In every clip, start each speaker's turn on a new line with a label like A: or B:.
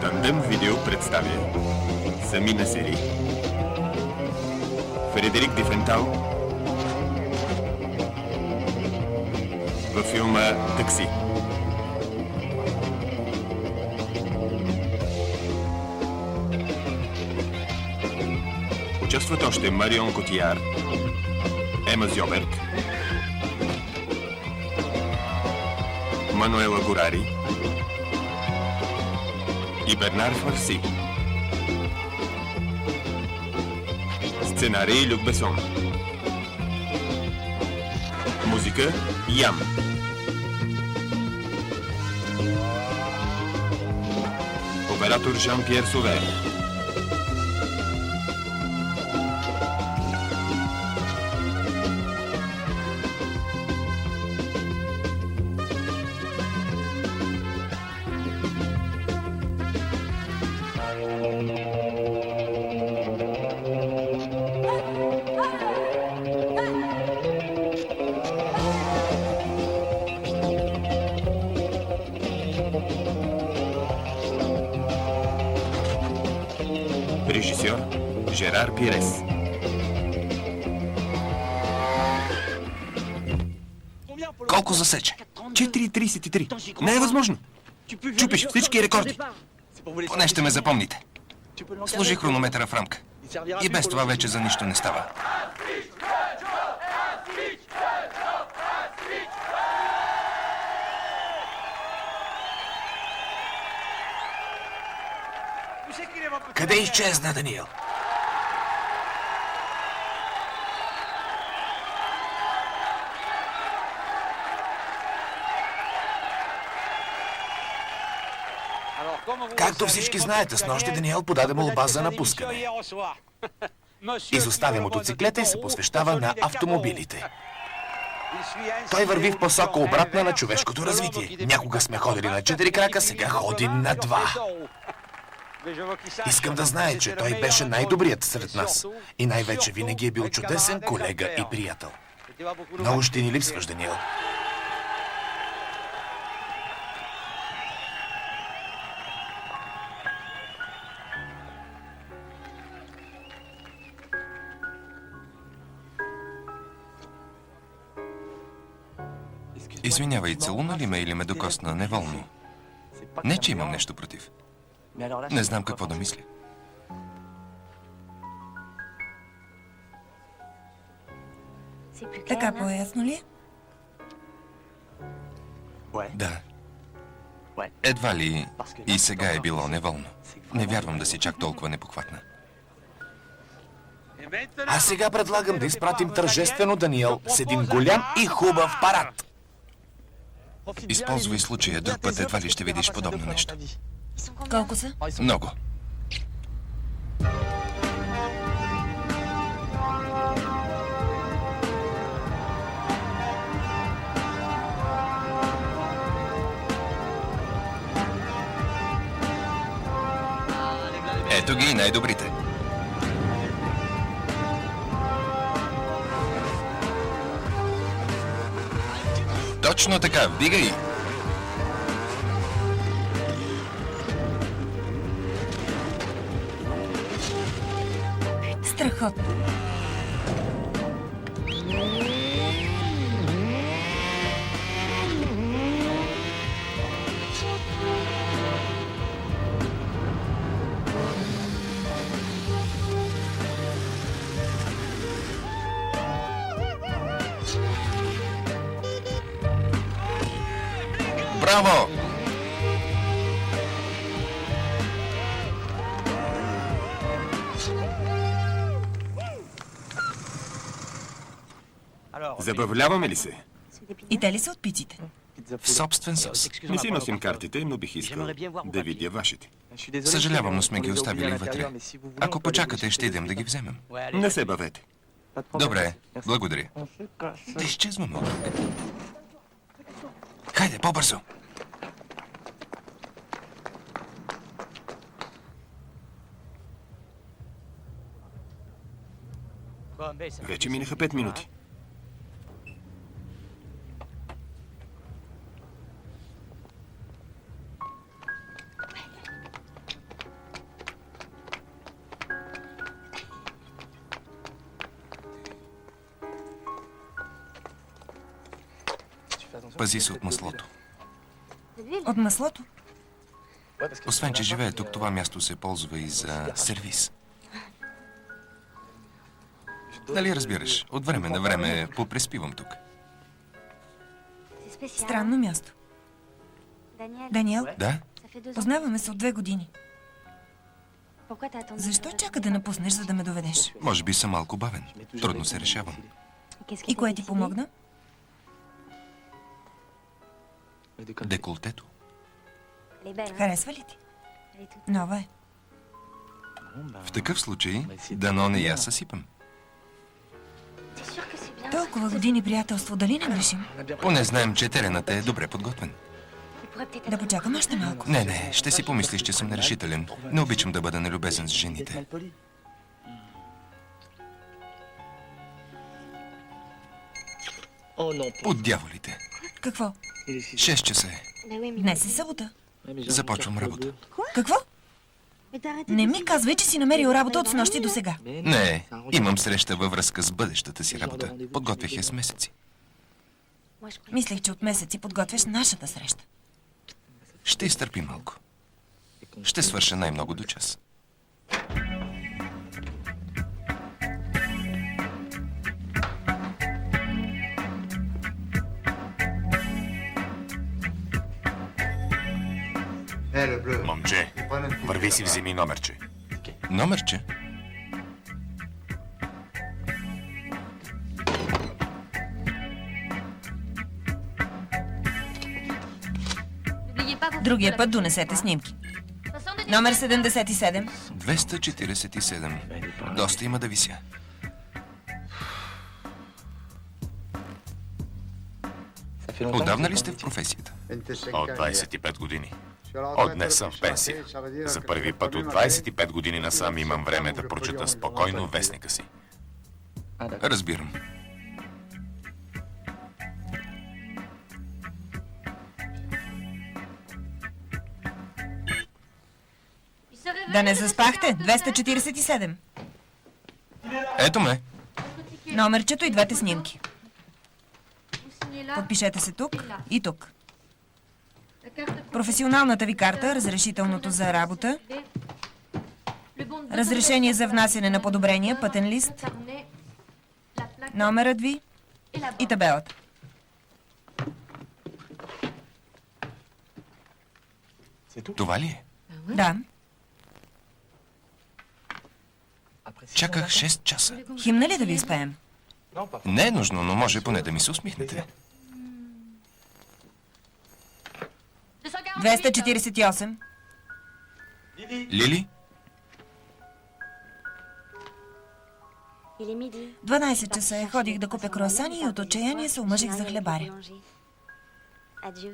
A: Тандем Видео представя Сами Насери, Фредерик Дифентал във филма «Такси». Участват още Марион Котияр, Ема Зьоберт, Мануела Горари и Бернар Фарси. Сценарий Люк Бесон. Музика Ям. Оператор Жан-Пьер Совер. Режисьор Жерар Пирес.
B: Колко засече?
A: 4,33. Не е възможно.
B: Чупиш всички рекорди. Поне ще ме запомните. Сложи хронометъра в рамка. И без това вече за нищо не става. Къде изчезна Даниел? Както всички знаете, снощи Даниел подаде молба за напускане. Изоставя мотоциклета и се посвещава на автомобилите. Той върви в посока обратна на човешкото развитие. Някога сме ходили на 4 крака, сега ходим на 2. Искам да знае, че той беше най-добрият сред нас. И най-вече винаги е бил чудесен колега и приятел. Много ще ни липсваш, Даниел. Извинявай, целуна ли ме или ме докосна неволно? Не, че имам нещо против. Не знам какво да мисля.
C: Така по-ясно ли?
B: Да. Едва ли и сега е било неволно. Не вярвам да си чак толкова непохватна. А сега предлагам да изпратим тържествено Даниел с един голям и хубав парад. Използвай случая, друг път едва ли ще видиш подобно нещо.
C: Колко са?
B: Много. Ето ги най-добрите. Точно така, вдигай!
C: Страхотно.
B: Браво!
A: Забавляваме ли се?
C: И те ли са от пиците?
B: В собствен сос.
A: Не си носим картите, но бих искал да видя вашите.
B: Съжалявам, но сме ги оставили вътре. Ако почакате, ще идем да ги вземем.
A: Не се бавете.
B: Добре, благодаря. Да изчезваме от тук. Хайде, по-бързо!
A: Вече минаха 5 минути.
B: Пази се от маслото.
C: От маслото?
B: Освен, че живее тук, това място се ползва и за сервиз. Нали разбираш? От време на време попреспивам тук.
C: Странно място. Даниел,
B: Да?
C: познаваме се от 2 години. Защо чака да напуснеш, за да ме доведеш?
B: Може би съм малко бавен. Трудно се решавам.
C: И кое ти помогна?
B: Деколтето.
C: Харесва ли ти? Нова е.
B: В такъв случай, дано не я съсипам.
C: Толкова години приятелство, дали не грешим?
B: Поне знаем, че теренът е добре подготвен.
C: Да почакам още малко.
B: Не, ще си помислиш, че съм нерешителен. Не обичам да бъда нелюбезен с жените. От дяволите.
C: Какво?
B: 6 часа е.
C: Днес е събота.
B: Започвам работа.
C: Какво? Не ми казвай, че си намерил работа от снощи до сега.
B: Не, имам среща във връзка с бъдещата си работа. Подготвях я с месеци.
C: Мислех, че от месеци подготвяш нашата среща.
B: Ще изтърпи малко. Ще свърша най-много до час.
A: Момче, върви си, вземи номерче.
B: Номерче?
C: Другия път донесете снимки. Номер 77.
B: 247. Доста има да вися. Отдавна ли сте в професията?
A: От 25 години. От днес съм в пенсия. За първи път от 25 години насам имам време да прочета спокойно вестника си.
B: Разбирам.
C: Да не заспахте. 247.
B: Ето ме.
C: Номерчето и двете снимки. Подпишете се тук и тук. Професионалната ви карта, разрешителното за работа, разрешение за внасяне на подобрения, пътен лист, номерът ви и табелата.
B: Това ли е?
C: Да.
B: Чаках 6 часа.
C: Химна ли да ви изпеем?
B: Не е нужно, но може поне да ми се усмихнете.
C: 248.
B: Лили?
C: 12 часа е. Ходих да купя круасани и от отчаяние се омъжих за хлебаря.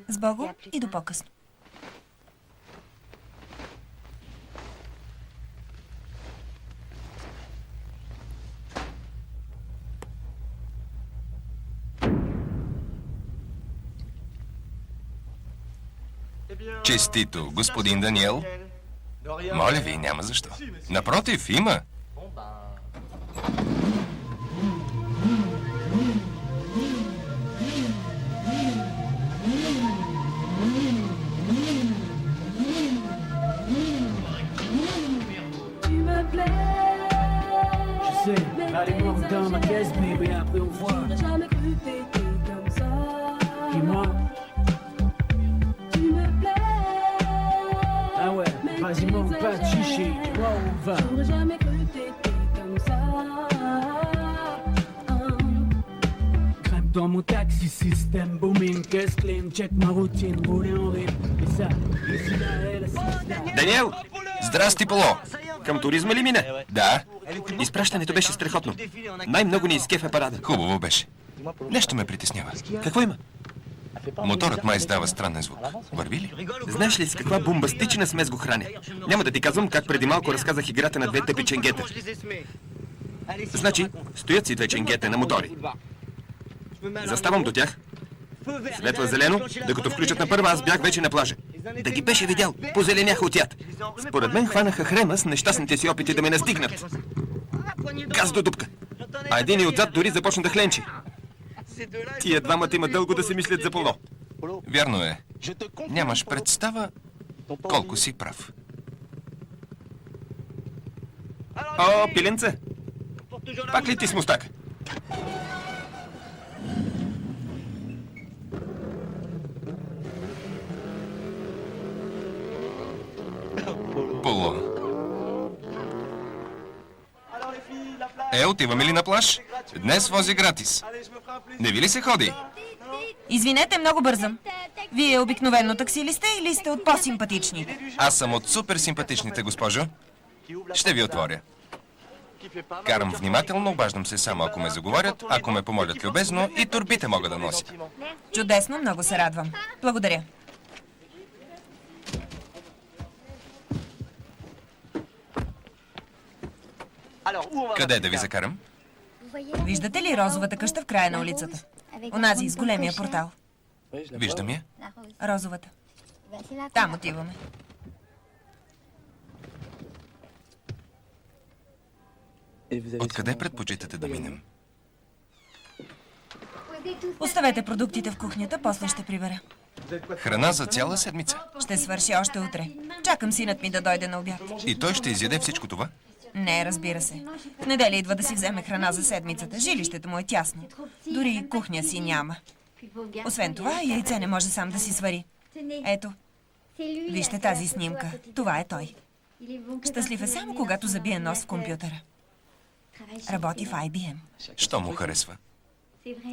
C: С Богом и до по-късно.
B: Честито, господин Даниел. Моля ви, няма защо. Напротив, има.
D: Allez-moi dans ma caisse, baby, après on voit. Jamais cru t'étais comme ça. Dis-moi. Tu me plais. Ah ouais, vas-y, mon pas de chichi, tu vois où on va. J'aurais jamais cru t'étais comme ça. Crème dans mon taxi, système booming, caisse clean, check ma routine, rouler en rythme. Et ça, ici là, elle, c'est
B: Даниел! Здрасти, Поло!
E: Към туризма ли мина?
B: Да,
E: Изпращането беше страхотно. Най-много ни изкефа парада.
B: хубаво беше. Нещо ме притеснява.
E: Какво има?
B: Моторът май издава странен звук. Върви ли?
E: Знаеш ли с каква бомбастична смес го храня? Няма да ти казвам как преди малко разказах играта на две тъпи ченгета. Значи, стоят си две ченгета на мотори. Заставам до тях. Светва зелено, докато включат на първа, аз бях вече на плажа. Да ги беше видял, позеленяха от яд. Според мен хванаха хрема с нещастните си опити да ме настигнат. Газ до дупка. А един и отзад дори започна да хленчи. Тия двамата има дълго да се мислят за Поло.
B: Вярно е. Нямаш представа колко си прав.
E: О, пиленце! Пак ли ти с мустака?
B: Поло. Отиваме ли на плаж? Днес вози гратис. Не ви ли се ходи?
C: Извинете, много бързам. Вие обикновено такси ли сте или сте от по-симпатични?
B: Аз съм от супер симпатичните, госпожо. Ще ви отворя. Карам внимателно, обаждам се само ако ме заговорят, ако ме помолят любезно и торбите мога да нося.
C: Чудесно, много се радвам. Благодаря.
B: Къде да ви закарам?
C: Виждате ли розовата къща в края на улицата? Онази с големия портал.
B: Виждам я.
C: Розовата. Там отиваме.
B: Откъде предпочитате да минем?
C: Оставете продуктите в кухнята, после ще прибера.
B: Храна за цяла седмица.
C: Ще свърши още утре. Чакам синът ми да дойде на обяд.
B: И той ще изяде всичко това?
C: Не, разбира се. В неделя идва да си вземе храна за седмицата. Жилището му е тясно. Дори и кухня си няма. Освен това, яйце не може сам да си свари. Ето, вижте тази снимка. Това е той. Щастлив е само когато забие нос в компютъра. Работи в IBM.
B: Що му харесва?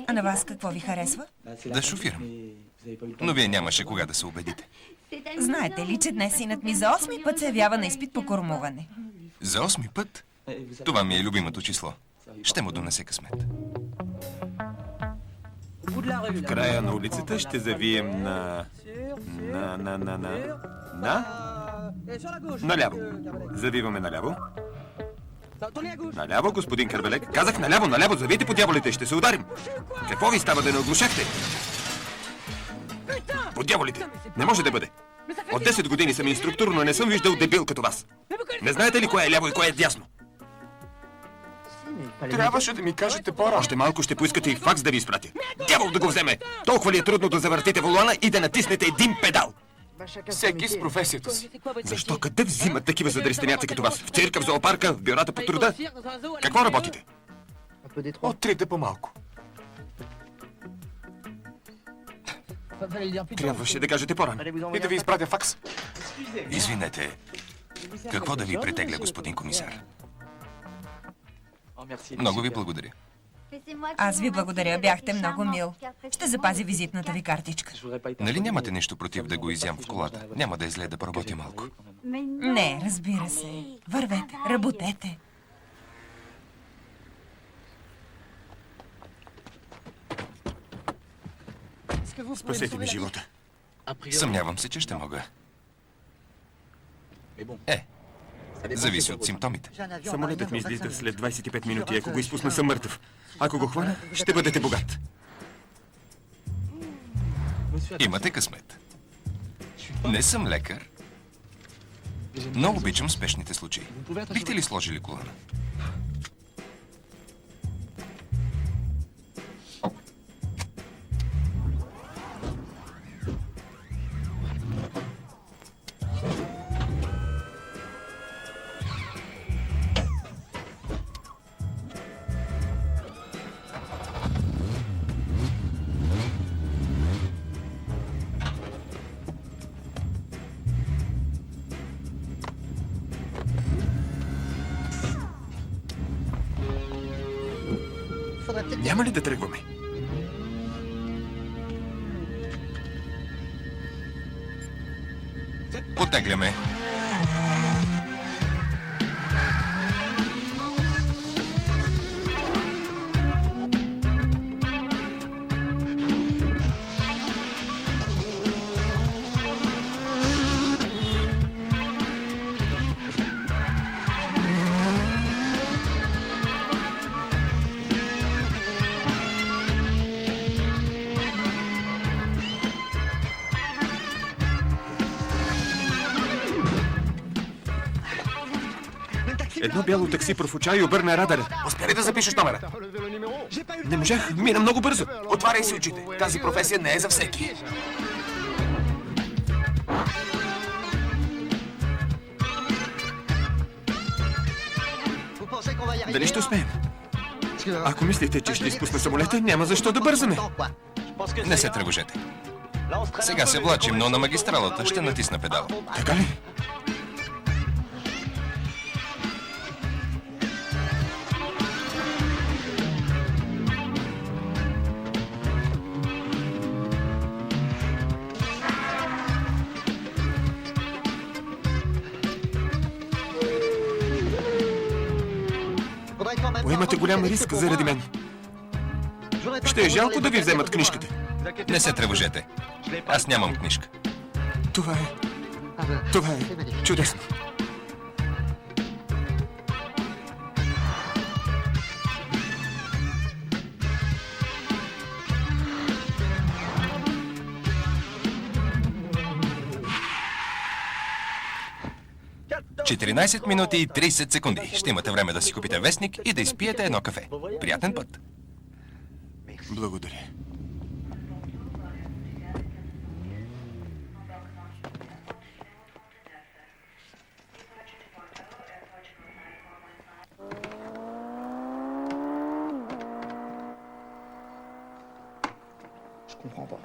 C: А на вас какво ви харесва?
B: Да шофирам. Но вие нямаше кога да се убедите.
C: Знаете ли, че днес синът ми за 8-ми път се явява на изпит по кормуване?
B: За 8-ми път? Това ми е любимото число. Ще му донесе късмет.
E: В края на улицата ще завием наляво. Завиваме наляво. Наляво, господин Карбелек. Казах наляво, завийте по дяволите, ще се ударим. Какво ви става да не оглушахте? По дяволите! Не може да бъде. От 10 години съм инструктор, но не съм виждал дебил като вас. Не знаете ли кое е ляво и кое е дясно?
B: Трябваше да ми кажете по-рано.
E: Още малко ще поискате и факс да ви изпратя. Дявол да го вземе! Толкова ли е трудно да завъртите волана и да натиснете един педал?
B: Всеки с професията си.
E: Защо? Къде взимат такива задрестеняци като вас? В цирка, в зоопарка, в бюрата по труда? Какво работите?
B: От 3 по-малко.
E: Трябваше да кажете по-рано.
B: И да ви изпратя факс. Извинете. Какво да ви претегля, господин комисар? Много ви благодаря.
C: Аз ви благодаря, бяхте много мил. Ще запазя визитната ви картичка.
B: Нали нямате нищо против да го изям в колата? Няма да е зле да поработя малко.
C: Не, разбира се. Вървете, работете.
E: Спасете ми живота.
B: Съмнявам се, че ще мога. Зависи от симптомите.
E: Самолетът ми излита след 25 минути. Ако го изпусна, съм мъртъв. Ако го хвана, ще бъдете богат.
B: Имате късмет. Не съм лекар, но обичам спешните случаи. Бихте ли сложили колана?
E: Няма ли да тръгваме?
B: Потегляме.
E: Едно бяло такси профуча и обърна радара.
B: Успя ли да запишеш номера?
E: Не можах, мина много бързо.
B: Отваряй си очите. Тази професия не е за всеки.
E: Дали ще успеем? Ако мислите, че ще изпусне самолета, няма защо да бързаме.
B: Не се тревожете. Сега се влачим, но на магистралата ще натисна педала.
E: Така ли? Поемате голям риск заради мен. Ще е жалко да ви вземат книжката.
B: Не се тревожете. Аз нямам книжка.
E: Това е чудесно.
B: ...14 минути и 30 секунди. Ще имате време да си купите вестник и да изпиете едно кафе. Приятен път.
E: Благодаря.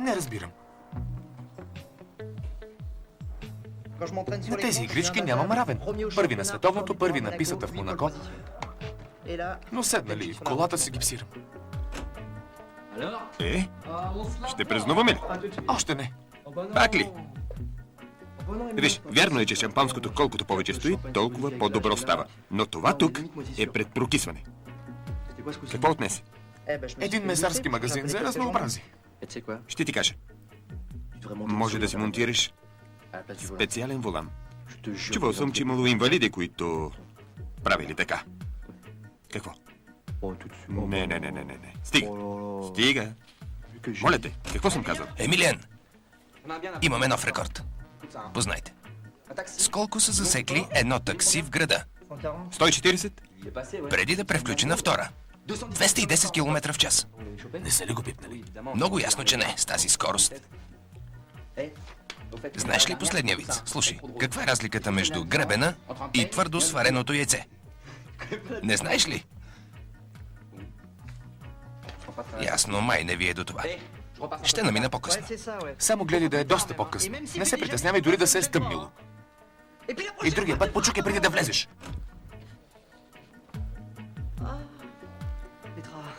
E: Не разбирам. На тези игрички нямам равен. Първи на световното, първи на писата в Монако. Но седнали в колата си гипсирам. Ще празнуваме ли? Още не. Пак ли? Виж, вярно е, че шампанското колкото повече стои, толкова по-добро става. Но това тук е пред прокисване. Какво отнесе?
A: Един месарски магазин за разнообразие.
E: Ще ти кажа. Може да си монтираш специален волан. Чувал съм, че имало инвалиди, които правили така. Какво? Не. Стига. Моля те, какво съм казал?
B: Емилиен, имаме нов рекорд. Познайте. С колко са засекли едно такси в града?
E: 140?
B: Преди да превключи на втора. 210 км в час.
A: Не са ли го пипнали?
B: Много ясно, че не, с тази скорост. Знаеш ли последния виц? Слушай, каква е разликата между гребена и твърдо свареното яйце? Не знаеш ли? Ясно, май не ви е до това. Ще намина по-късно.
A: Само гледай да е доста по-късно. Не се притеснявай дори да се е стъмнило. И другия път почукай преди да влезеш.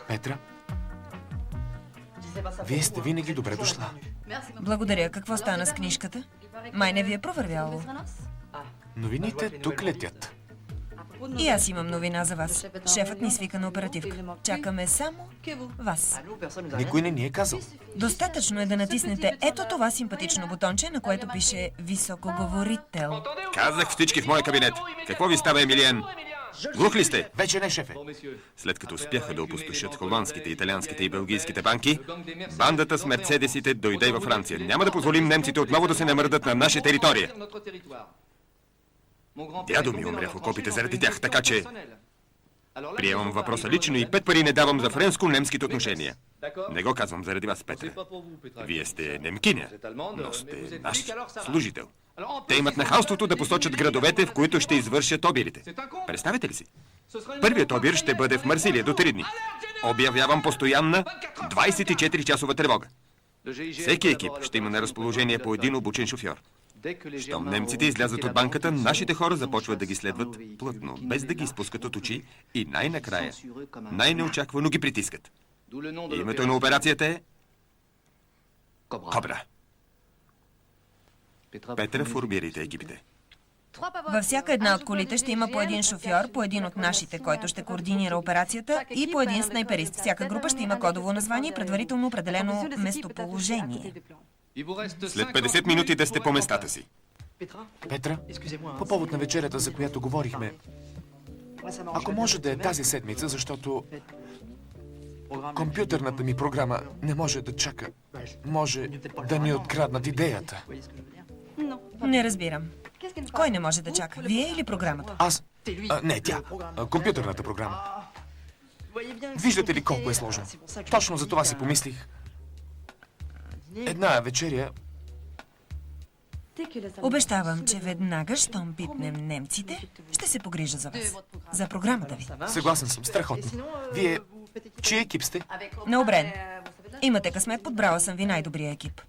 A: Петра, вие сте винаги добре дошла.
C: Благодаря. Какво стана с книжката? Май не ви е провървяло.
A: Новините тук летят.
C: И аз имам новина за вас. Шефът ни свика на оперативка. Чакаме само вас.
A: Никой не ни е казал.
C: Достатъчно е да натиснете ето това симпатично бутонче, на което пише високоговорител.
E: Казах всички в моя кабинет. Какво ви става, Емилиен? Глух ли сте?
A: Вече не, шефе.
E: След като успяха да опустошат холандските, италианските и белгийските банки, бандата с мерцедесите дойде и във Франция. Няма да позволим немците отново да се намърдат на наша територия. Дядо ми умря в окопите заради тях, така че приемам въпроса лично и 5 пари не давам за френско-немските отношения. Не го казвам заради вас, Петре. Вие сте немкиня, но сте наш служител. Те имат нахалството да посочат градовете, в които ще извършат обирите. Представете ли си? Първият обир ще бъде в Марсилия до 3 дни. Обявявам постоянна 24-часова тревога. Всеки екип ще има на разположение по един обучен шофьор. Щом немците излязат от банката, нашите хора започват да ги следват плътно, без да ги изпускат от очи и най-накрая, най-неочаквано ги притискат. Името на операцията е Кобра. Петра, формирайте екипите.
C: Във всяка една от колите ще има по един шофьор, по един от нашите, който ще координира операцията, и по един снайперист. Всяка група ще има кодово название и предварително определено местоположение.
E: След 50 минути да сте по местата си.
A: Петра, по повод на вечерята, за която говорихме, ако може да е тази седмица, защото компютърната ми програма не може да чака. Може да ни откраднат идеята.
C: Не разбирам. Кой не може да чака? Вие или програмата?
A: Аз? Не, тя. Компютърната програма. Виждате ли колко е сложно? Точно за това си помислих. Една вечеря
C: Обещавам, че веднага, щом пипнем немците, ще се погрижа за вас. За програмата ви.
B: Съгласен съм, страхотно. Вие, чий екип сте?
C: На Обрен. Имате късмет, подбрала съм ви най-добрия екип.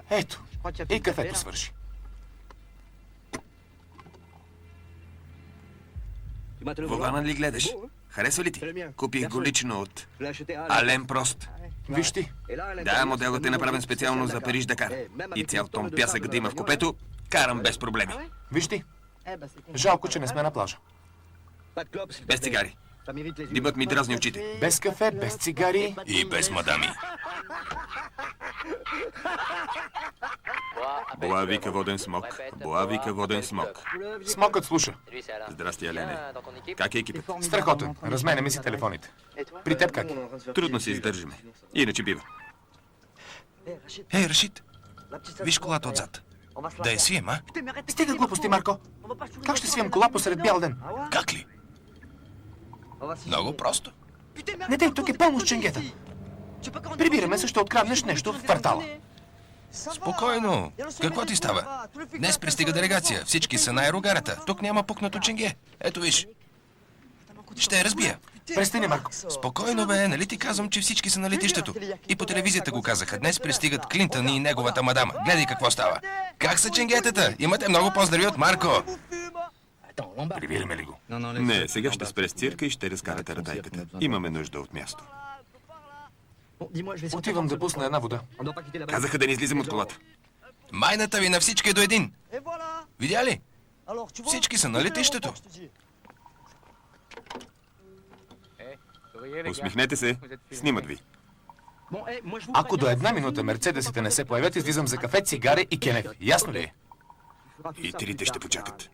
B: Ето, и кафето свърши.
E: Волана ли гледаш? Харесва ли ти? Купих го лично от Ален Прост.
B: Виж ти.
E: Да, моделът е направен специално за Париж-Дакар. И цял тон пясък да има в купето, карам без проблеми.
B: Виж ти. Жалко, че не сме на плажа.
E: Без цигари. Димът ми дразни очите.
B: Без кафе, без цигари
A: И без мадами.
E: Боа вика воден смок. Боа вика воден смок.
B: Смокът слуша.
E: Здрасти, Алене. Как е екипът?
B: Страхотен. Разменяме си телефоните. При теб как е?
E: Трудно се издържаме. Иначе бива.
F: Ей, Рашид, виж колата отзад. Да я свием, а?
B: Стига глупости, Марко. Как ще свием кола посред бял ден?
F: Как ли? Много просто.
B: Не дей, тук е пълно с ченгета. Прибираме се, ще откраднеш нещо в квартала.
F: Спокойно. Какво ти става? Днес пристига делегация. Всички са на аерогарата. Тук няма пукнато ченге. Ето виж. Ще я разбия.
B: Престани, Марко.
F: Спокойно, бе. Нали ти казвам, че всички са на летището? И по телевизията го казаха. Днес пристигат Клинтън и неговата мадама. Гледай какво става. Как са ченгетата? Имате много поздрави от Марко.
B: Прибираме ли го?
E: Не, сега ще спре с цирка и ще разкарате ратайката. Имаме нужда от място.
B: Отивам да пусна една вода.
E: Казаха да не излизам от колата.
F: Майната ви на всички е до един. Видя ли? Всички са на летището.
E: Усмихнете се. Снимат ви.
B: Ако до една минута мерцедесите не се появят, излизам за кафе, цигари и кенеф. Ясно ли е?
E: И трите ще почакат.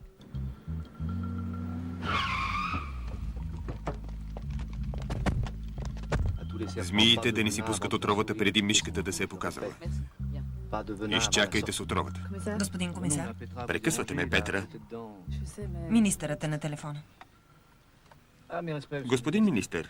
E: Змиите да не си пускат отровата преди мишката да се е показала. Изчакайте с отровата.
C: Господин комисар,
E: Прекъсвате ме, Петра.
C: министърът е на телефона.
E: Господин министър,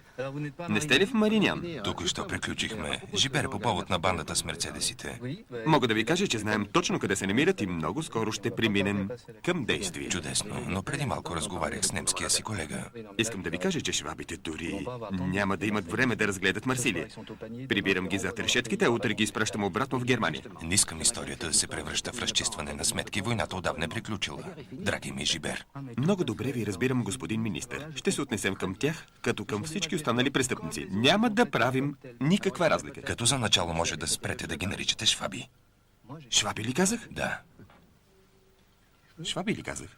E: не сте ли в Маринян?
F: Тук що приключихме. Жибер по повод на бандата с мерцедесите.
E: Мога да ви кажа, че знаем точно къде се намират и много скоро ще преминем към действие.
F: Чудесно, но преди малко разговарях с немския си колега.
E: Искам да ви кажа, че швабите дори няма да имат време да разгледат Марсилия. Прибирам ги зад решетките, а утре ги изпращам обратно в Германия.
F: Не искам историята да се превръща в разчистване на сметки. Войната отдавна е приключила. Драги ми Жибер.
E: Много добре ви разбирам, господин министър. Ще се отнесем към тях, като към всички останали престъпници. Няма да правим никаква разлика.
F: Като за начало може да спрете да ги наричате шваби.
E: Шваби ли казах?
F: Да.
E: Шваби ли казах?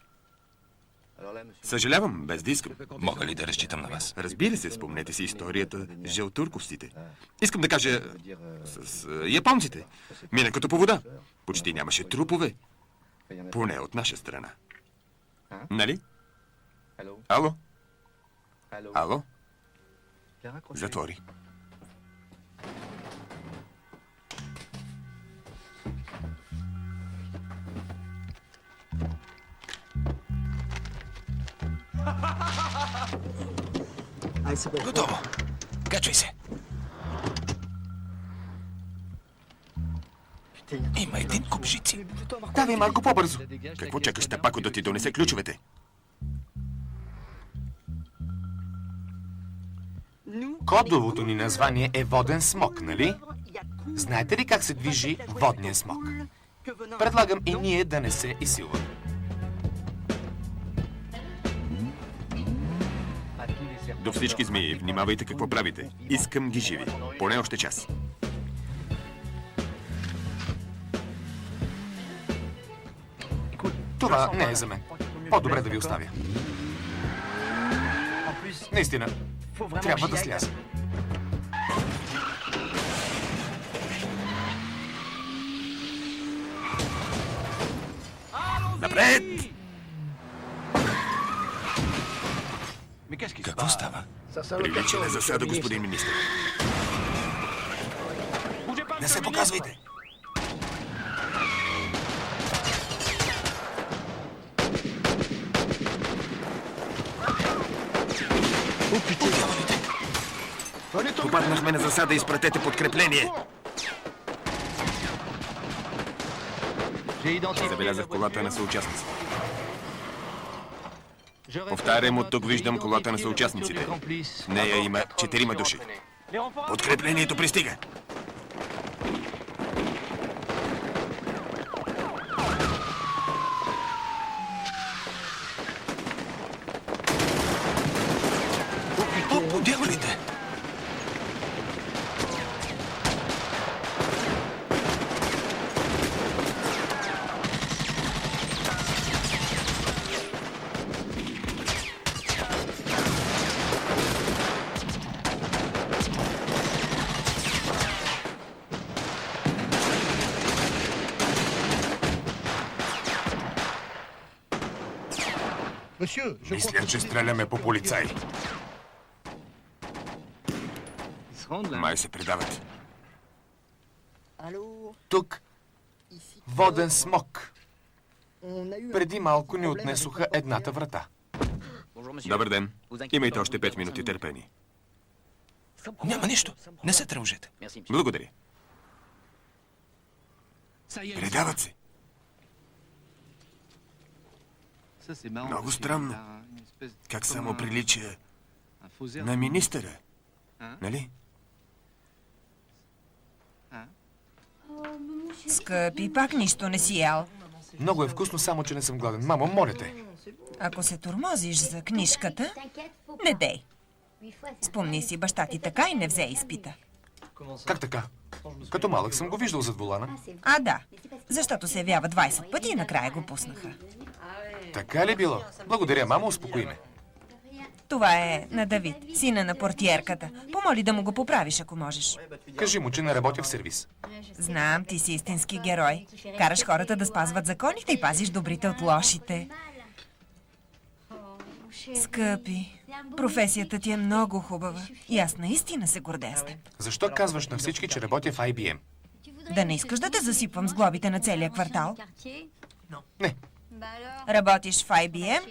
E: Съжалявам, без да искам.
F: Мога ли да разчитам на вас?
E: Разбира се, спомнете си историята с жълтурковците. Искам да кажа с японците. Мина като по вода. Почти нямаше трупове. Поне от наша страна. Нали? Ало? Ало? Затвори.
F: Готово. Качвай се. Има един куп жици.
B: Давай, Марко, по-бързо.
E: Какво чакаш, Тапако, да ти донесе ключовете?
B: Кодовото ни название е воден смок, нали? Знаете ли как се движи водния смок? Предлагам и ние да не се изсилваме.
E: До всички змии, внимавайте какво правите. Искам ги живи. Поне още час.
B: Това не е за мен. По-добре да ви оставя. Наистина, трябва да сляза. Напред!
F: Какво става?
B: Прилича на засада, господин министр. Не се показвайте! Попаднахме на засада, изпратете подкрепление. Забелязах колата на съучастниците. Повтарям, от тук виждам колата на съучастниците. В нея има 4 души. Подкреплението пристига. О, дяволите! Мисля, че стреляме по полицаи. Май се предават. Тук воден смок. Преди малко ни отнесоха едната врата. Добър ден. Имайте още 5 минути търпение.
F: Няма нищо. Не се тревожете.
B: Благодаря. Предават се. Много странно. Как само прилича на министъра. Нали?
C: Скъпи, пак нищо не си ял.
B: Много е вкусно, само че не съм гладен. Мамо, моля те.
C: Ако се тормозиш за книжката, не дей. Спомни си, баща ти така и не взе изпита.
B: Как така? Като малък съм го виждал зад волана.
C: А, да. Защото се явява 20 пъти и накрая го пуснаха.
B: Така ли било? Благодаря, мамо, успокои ме.
C: Това е на Давид, сина на портиерката. Помоли да му го поправиш, ако можеш.
B: Кажи му, че не работя в сервис.
C: Знам, ти си истински герой. Караш хората да спазват законите и пазиш добрите от лошите. Скъпи, професията ти е много хубава. И аз наистина се гордея с теб.
B: Защо казваш на всички, че работя в IBM?
C: Да не искаш да те засипвам с глобите на целия квартал?
B: Не.
C: Работиш в IBM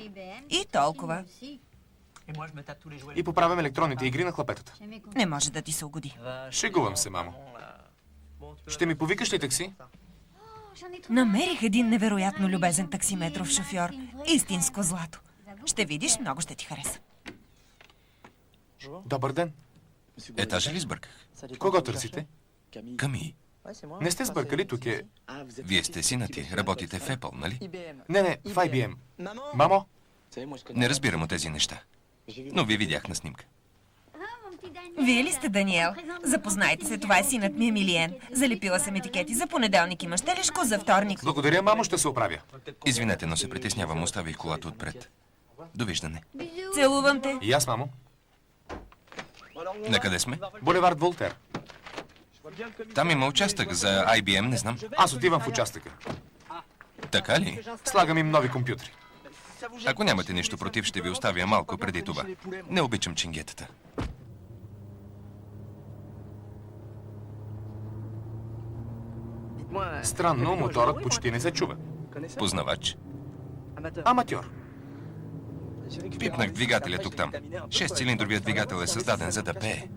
C: и толкова.
B: И поправям електронните игри на хлапетата.
C: Не може да ти се угоди.
B: Шегувам се, мамо. Ще ми повикаш ли такси?
C: Намерих един невероятно любезен таксиметров шофьор. Истинско злато. Ще видиш, много ще ти хареса.
B: Добър ден.
F: Етажа ли сбърках?
B: Кого търсите?
F: Ками.
B: Не сте сбъркали, тук е...
F: Вие сте сина ти. Работите в Apple, нали?
B: Не, в IBM. Мамо?
F: Не разбирам от тези неща. Но ви видях на снимка.
C: Вие ли сте Даниел? Запознайте се, това е синът ми Емилиен. Залепила съм етикети. За понеделник имаш телешко, за вторник...
B: Благодаря, мамо, ще се оправя.
F: Извинете, но се притеснявам. Оставих колата отпред. Довиждане.
C: Целувам те.
B: И аз, мамо.
F: Накъде сме?
B: Булевард Волтер.
F: Там има участък за IBM, не знам.
B: Аз отивам в участъка.
F: Така ли?
B: Слагам им нови компютри.
F: Ако нямате нищо против, ще ви оставя малко преди това. Не обичам ченгетата.
B: Странно, моторът почти не се чува.
F: Познавач.
B: Аматьор.
F: Пипнах двигателя тук-там. 6-цилиндровият двигател е създаден за да пее.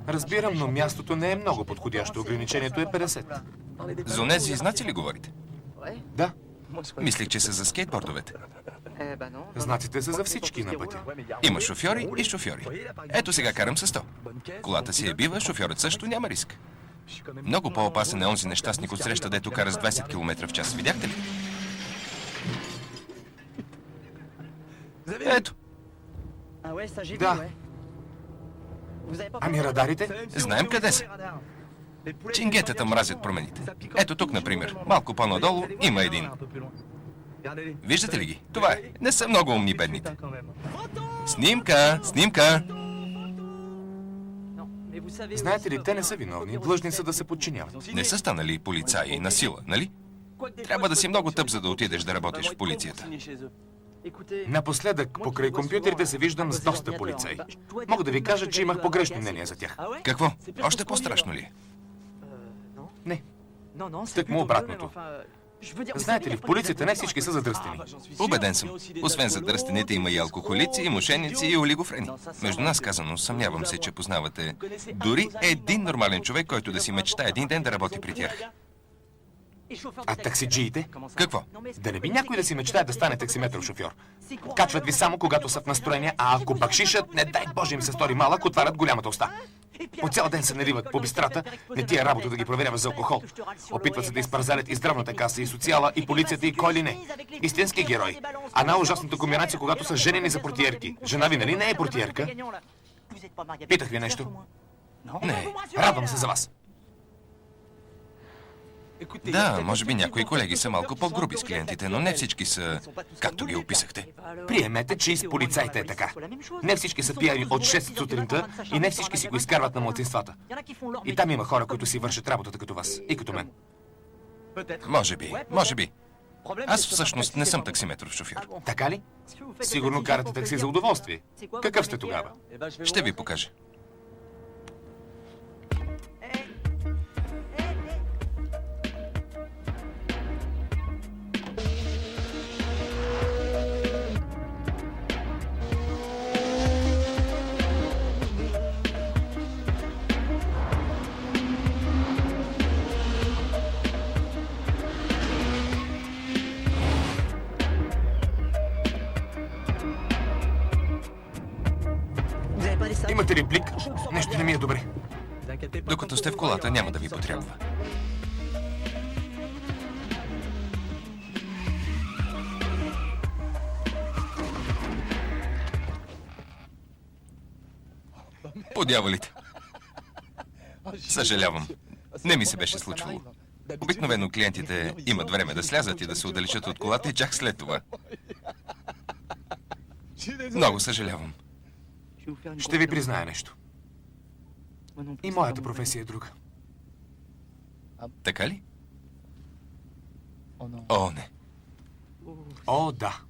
B: Разбирам, но мястото не е много подходящо. Ограничението е 50.
F: За онези знаци ли говорите?
B: Да,
F: Мислих, че са за скейтбордовете.
B: знаците са за всички на пътя.
F: Има шофьори и шофьори. Ето сега карам с 100. Колата си е бива, шофьорът също няма риск. Много по-опасен е онзи нещастник от среща, дето кара с 20 км в час. Видяхте ли? Ето.
B: Да. Ами радарите?
F: Знаем къде са. Ченгетата мразят промените. Ето тук, например. Малко по-надолу има един. Виждате ли ги? Това е. Не са много умни бедните. Снимка! Снимка!
B: Знаете ли, те не са виновни. Длъжни са да се подчиняват.
F: Не са станали полицаи на сила, нали? Трябва да си много тъп, за да отидеш да работиш в полицията.
B: Напоследък, покрай компютрите се виждам с доста полицаи. Мога да ви кажа, че имах погрешни мнения за тях.
F: Какво? Още по-страшно ли?
B: Не. Тъкмо обратното. Знаете ли, в полицията не всички са задръстени.
F: Убеден съм. Освен задръстените има и алкохолици, и мошеници, и олигофрени. Между нас казано, съмнявам се, че познавате дори един нормален човек, който да си мечта един ден да работи при тях.
B: А таксиджиите?
F: Какво?
B: Да не би някой да си мечтае да стане таксиметров шофьор? Качват ви само когато са в настроение, а ако бакшишът, не дай Боже им се стори малък, отварят голямата уста. По цял ден се нариват по бистрата, не тия работа да ги проверява за алкохол. Опитват се да изпарзалят и здравната каса, и социала, и полицията, и кой ли не. Истински герой. А най-ужасната комбинация, когато са женени за портиерки. Жена ви нали не е портиерка? Питах ви нещо?
F: Не.
B: Радвам се за вас.
F: Да, може би някои колеги са малко по-груби с клиентите, но не всички са, както ги описахте.
B: Приемете, че и с полицаите е така. Не всички са пияни от 6 сутринта и не всички си го изкарват на младсинствата. И там има хора, които си вършат работата като вас и като мен.
F: Може би, може би. Аз всъщност не съм таксиметров шофьор.
B: Така ли? Сигурно карате такси за удоволствие. Какъв сте тогава?
F: Ще ви покажа.
B: Имате ли плик? Нещо не ми е добре.
F: Докато сте в колата, няма да ви потрябва. По дяволите. Съжалявам. Не ми се беше случвало. Обикновено клиентите имат време да слязат и да се отдалечат от колата и чак след това. Много съжалявам.
B: Ще ви призная нещо. И моята професия е друга.
F: Така ли? О, не.
B: О, да.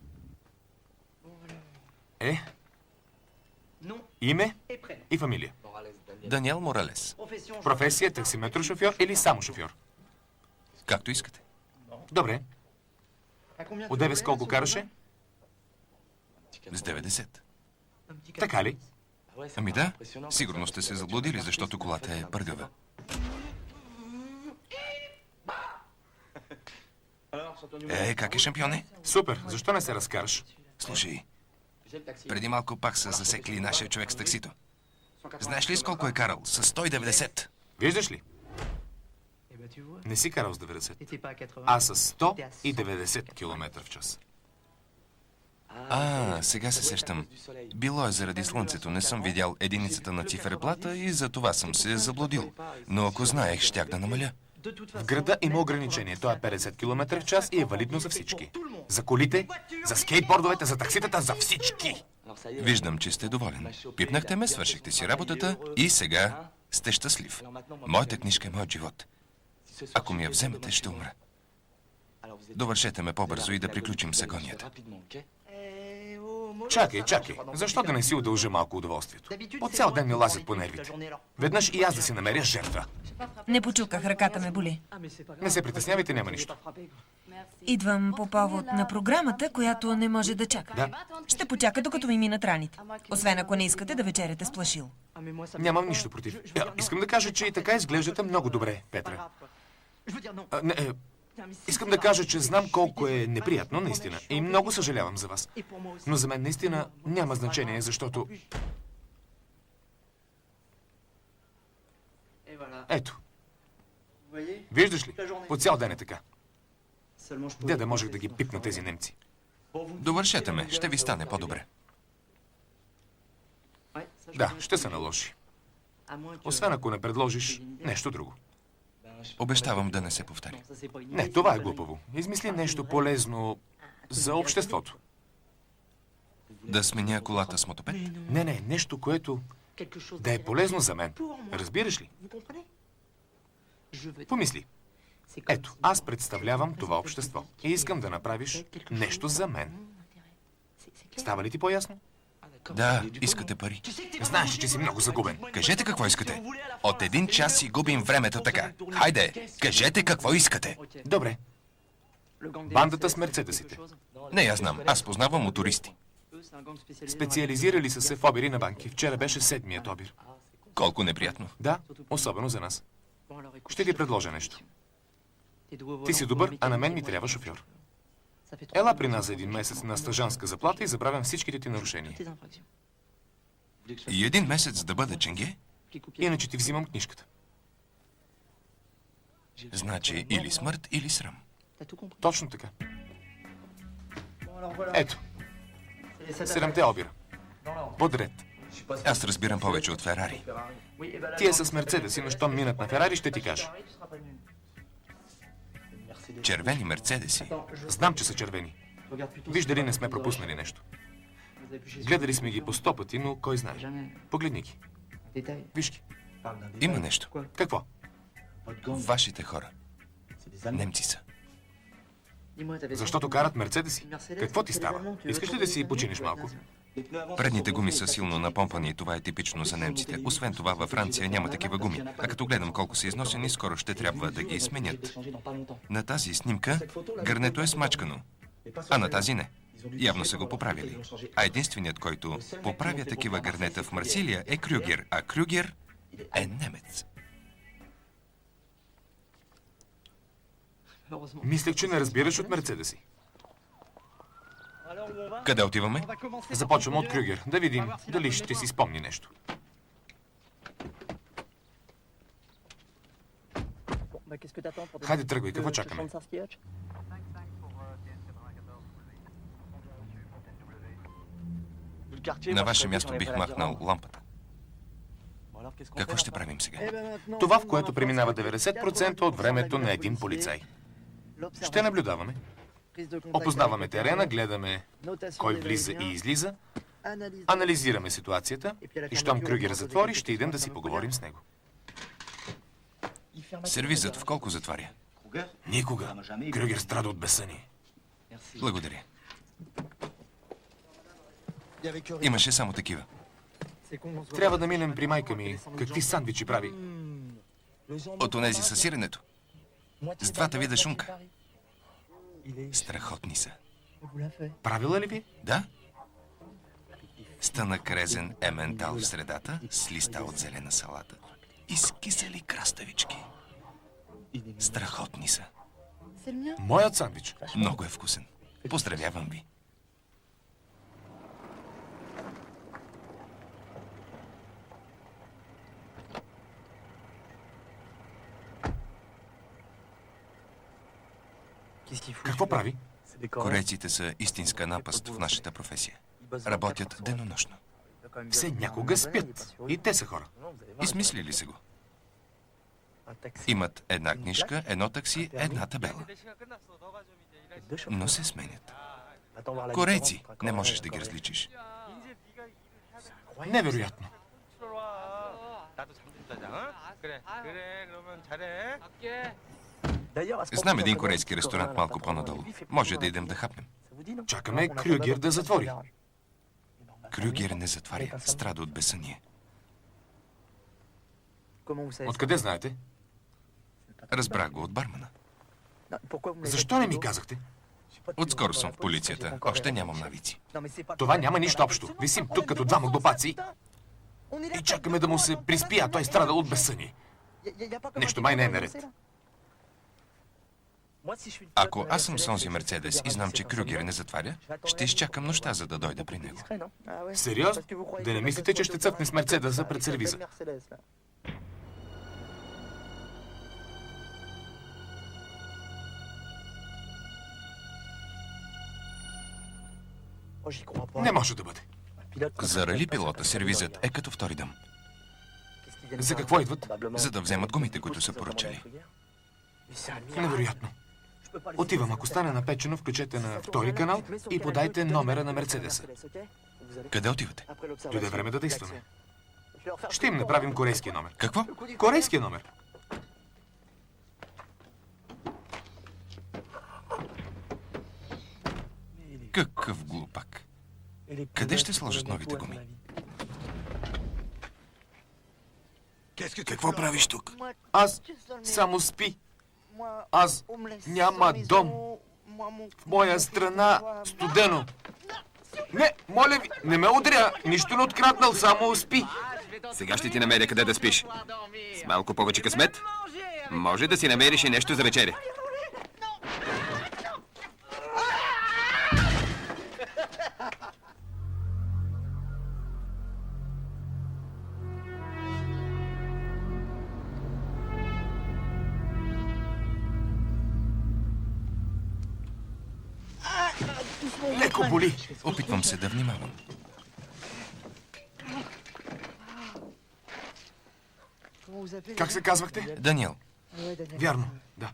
B: Име и фамилия.
F: Даниел Моралес.
B: Професия таксиметров шофьор или само шофьор?
F: Както искате.
B: Добре. Одеве с колко караше?
F: С 90.
B: Така ли?
F: Ами да, сигурно сте се заблудили, защото колата е пъргава. Как е, шампионе?
B: Супер. Защо не се разкараш?
F: Слушай, преди малко пак са засекли нашия човек с таксито. Знаеш ли с колко е карал? С 190.
B: Виждаш ли? Не си карал с 90, а с 190 км в час.
F: Сега се сещам. Било е заради слънцето. Не съм видял единицата на циферблата и за това съм се заблудил. Но ако знаех, щях да намаля.
B: В града има ограничение. То е 50 км в час и е валидно за всички. За колите, за скейтбордовете, за такситата, за всички.
F: Виждам, че сте доволен. Пипнахте ме, свършихте си работата и сега сте щастлив. Моята книжка е моят живот. Ако ми я вземете, ще умра. Довършете ме по-бързо и да приключим с агонията.
B: Чакай. Защо да не си удължа малко удоволствието? По цял ден ми лазят по нервите. Веднъж и аз да си намеря жертва.
C: Не почуках, ръката ме боли.
B: Не се притеснявайте, няма нищо.
C: Идвам по повод на програмата, която не може да чака.
B: Да.
C: Ще почака, докато ми минат раните. Освен ако не искате да вечеряте с плашил.
B: Нямам нищо против. Искам да кажа, че и така изглеждате много добре, Петра. Искам да кажа, че знам колко е неприятно, наистина. И много съжалявам за вас. Но за мен наистина няма значение, защото... Ето. Виждаш ли? По цял ден е така. Де да можех да ги пипна тези немци?
F: Довършете ме, ще ви стане по-добре.
B: Да, ще се наложи. Освен ако не предложиш нещо друго.
F: Обещавам да не се повтаря.
B: Не, това е глупаво. Измисли нещо полезно за обществото.
F: Да сменя колата с мотопед?
B: Не, нещо, което да е полезно за мен. Разбираш ли? Помисли. Ето, аз представлявам това общество и искам да направиш нещо за мен. Става ли ти по-ясно?
F: Да, искате пари.
B: Знаеш, че си много загубен.
F: Кажете какво искате. От 1 час си губим времето така. Хайде, кажете какво искате.
B: Добре. Бандата с мерцедесите.
F: Не, я знам. Аз познавам мотористи.
B: Специализирали са се в обири на банки. Вчера беше 7-мият обир.
F: Колко неприятно.
B: Да, особено за нас. Ще ти предложа нещо. Ти си добър, а на мен ми трябва шофьор. Ела при нас за 1 месец на стажанска заплата и забравям всичките ти нарушения.
F: И 1 месец да бъда ченге?
B: Иначе ти взимам книжката.
F: Значи или смърт, или срам.
B: Точно така. Ето. 7-те обира. Подред.
F: Аз разбирам повече от Ферари.
B: Ти е с Мерцедеси, но щом минат на Ферари, ще ти кажа.
F: Червени мерцедеси.
B: Знам, че са червени. Виж дали не сме пропуснали нещо. Гледали сме ги по 100 пъти, но кой знае. Погледни ги. Виж ги.
F: Има нещо.
B: Какво?
F: Вашите хора. Немци са.
B: Защото карат Мерцедеси. Какво ти става? Искаш ли да си починиш малко?
F: Предните гуми са силно напомпани и това е типично за немците. Освен това, във Франция няма такива гуми. А като гледам колко са износени, скоро ще трябва да ги сменят. На тази снимка гърнето е смачкано, а на тази не. Явно са го поправили. А единственият, който поправя такива гърнета в Марсилия е Крюгер, а Крюгер е немец.
B: Мислех, че не разбираш от Мерцедеси.
F: Къде отиваме?
B: Започваме от Крюгер. Да видим дали ще си спомни нещо. Хайде, тръгвай. Какво чакаме?
F: На ваше място бих махнал лампата. Какво ще правим сега?
B: Това, в което преминава 90% от времето на един полицай. Ще наблюдаваме. Опознаваме терена, гледаме кой влиза и излиза, анализираме ситуацията и щом Крюгер затвори, ще идем да си поговорим с него.
F: Сервизът в колко затваря?
B: Никога. Крюгер страда от безсъние.
F: Благодаря. Имаше само такива.
B: Трябва да минем при майка ми. Какви сандвичи прави?
F: От онези със сиренето. С 2 вида шунка. Страхотни са.
B: Правила ли ви?
F: Да. Стънък резен ементал в средата с листа от зелена салата. И с кисели краставички. Страхотни са.
B: Моят сандвич.
F: Много е вкусен. Поздравявам ви.
B: Какво прави?
F: Корейците са истинска напаст в нашата професия. Работят денонощно.
B: Все някога спят. И те са хора.
F: Измислили се го. Имат една книжка, едно такси, една табела. Но се сменят. Корейци, не можеш да ги различиш.
B: Невероятно.
F: Знам един корейски ресторант малко по-надолу. Може да идем да хапнем.
B: Чакаме Крюгер да затвори.
F: Крюгер не затваря. Страда от безсъние.
B: Откъде знаете?
F: Разбрах го от бармана.
B: Защо не ми казахте?
F: Отскоро съм в полицията. Още нямам навици.
B: Това няма нищо общо. Висим тук като двама глупаци и чакаме да му се приспи, а той страда от безсъние. Нещо май не е наред.
F: Ако аз съм с онзи Мерцедес и знам, че Крюгер не затваря, ще изчакам нощта, за да дойда при него.
B: Сериозно? Да не мислите, че ще цъкне с Мерцедеса пред сервиза? Не може да бъде.
F: За рали пилота сервизът е като втори дъм.
B: За какво идват?
F: За да вземат гумите, които са поръчали.
B: Невероятно. Отивам, ако стане напечено, включете на втори канал и подайте номера на Мерцедеса.
F: Къде отивате?
B: Дойде време да действаме. Ще им направим корейския номер.
F: Какво?
B: Корейския номер.
F: Какъв глупак. Къде ще сложат новите гуми?
B: Какво правиш тук? Аз само спи. Аз няма дом. В моя страна студено. Не, моля ви, не ме удря. Нищо не откраднал, само спи.
E: Сега ще ти намеря къде да спиш. С малко повече късмет, може да си намериш и нещо за вечеря.
B: Леко боли.
F: Опитвам се да внимавам.
B: Как се казвахте?
F: Даниел,
B: Вярно, да.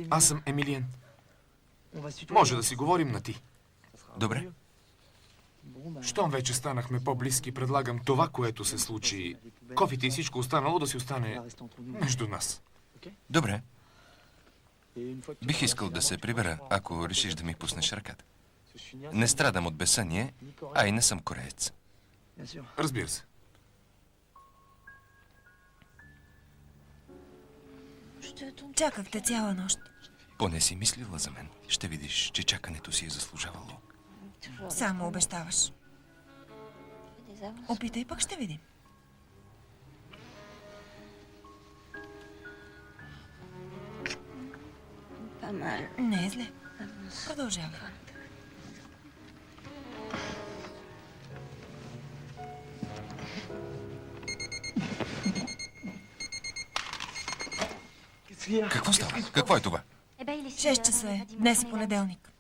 B: Аз съм Емилиен. Може да си говорим на ти.
F: добре.
B: Щом вече станахме по-близки, предлагам това, което се случи, кофите и всичко останало да си остане между нас.
F: Добре. Бих искал да се прибера, ако решиш да ми пуснеш ръката. Не страдам от безсъние, а и не съм кореец.
B: Разбира се.
C: Чакахте цяла нощ.
F: Поне си мислила за мен. Ще видиш, че чакането си е заслужавало.
C: Само обещаваш. Опитай, пък ще видим. Не е зле. Продължавай.
F: Какво става? Какво е това?
C: 6 часа е. Днес е понеделник.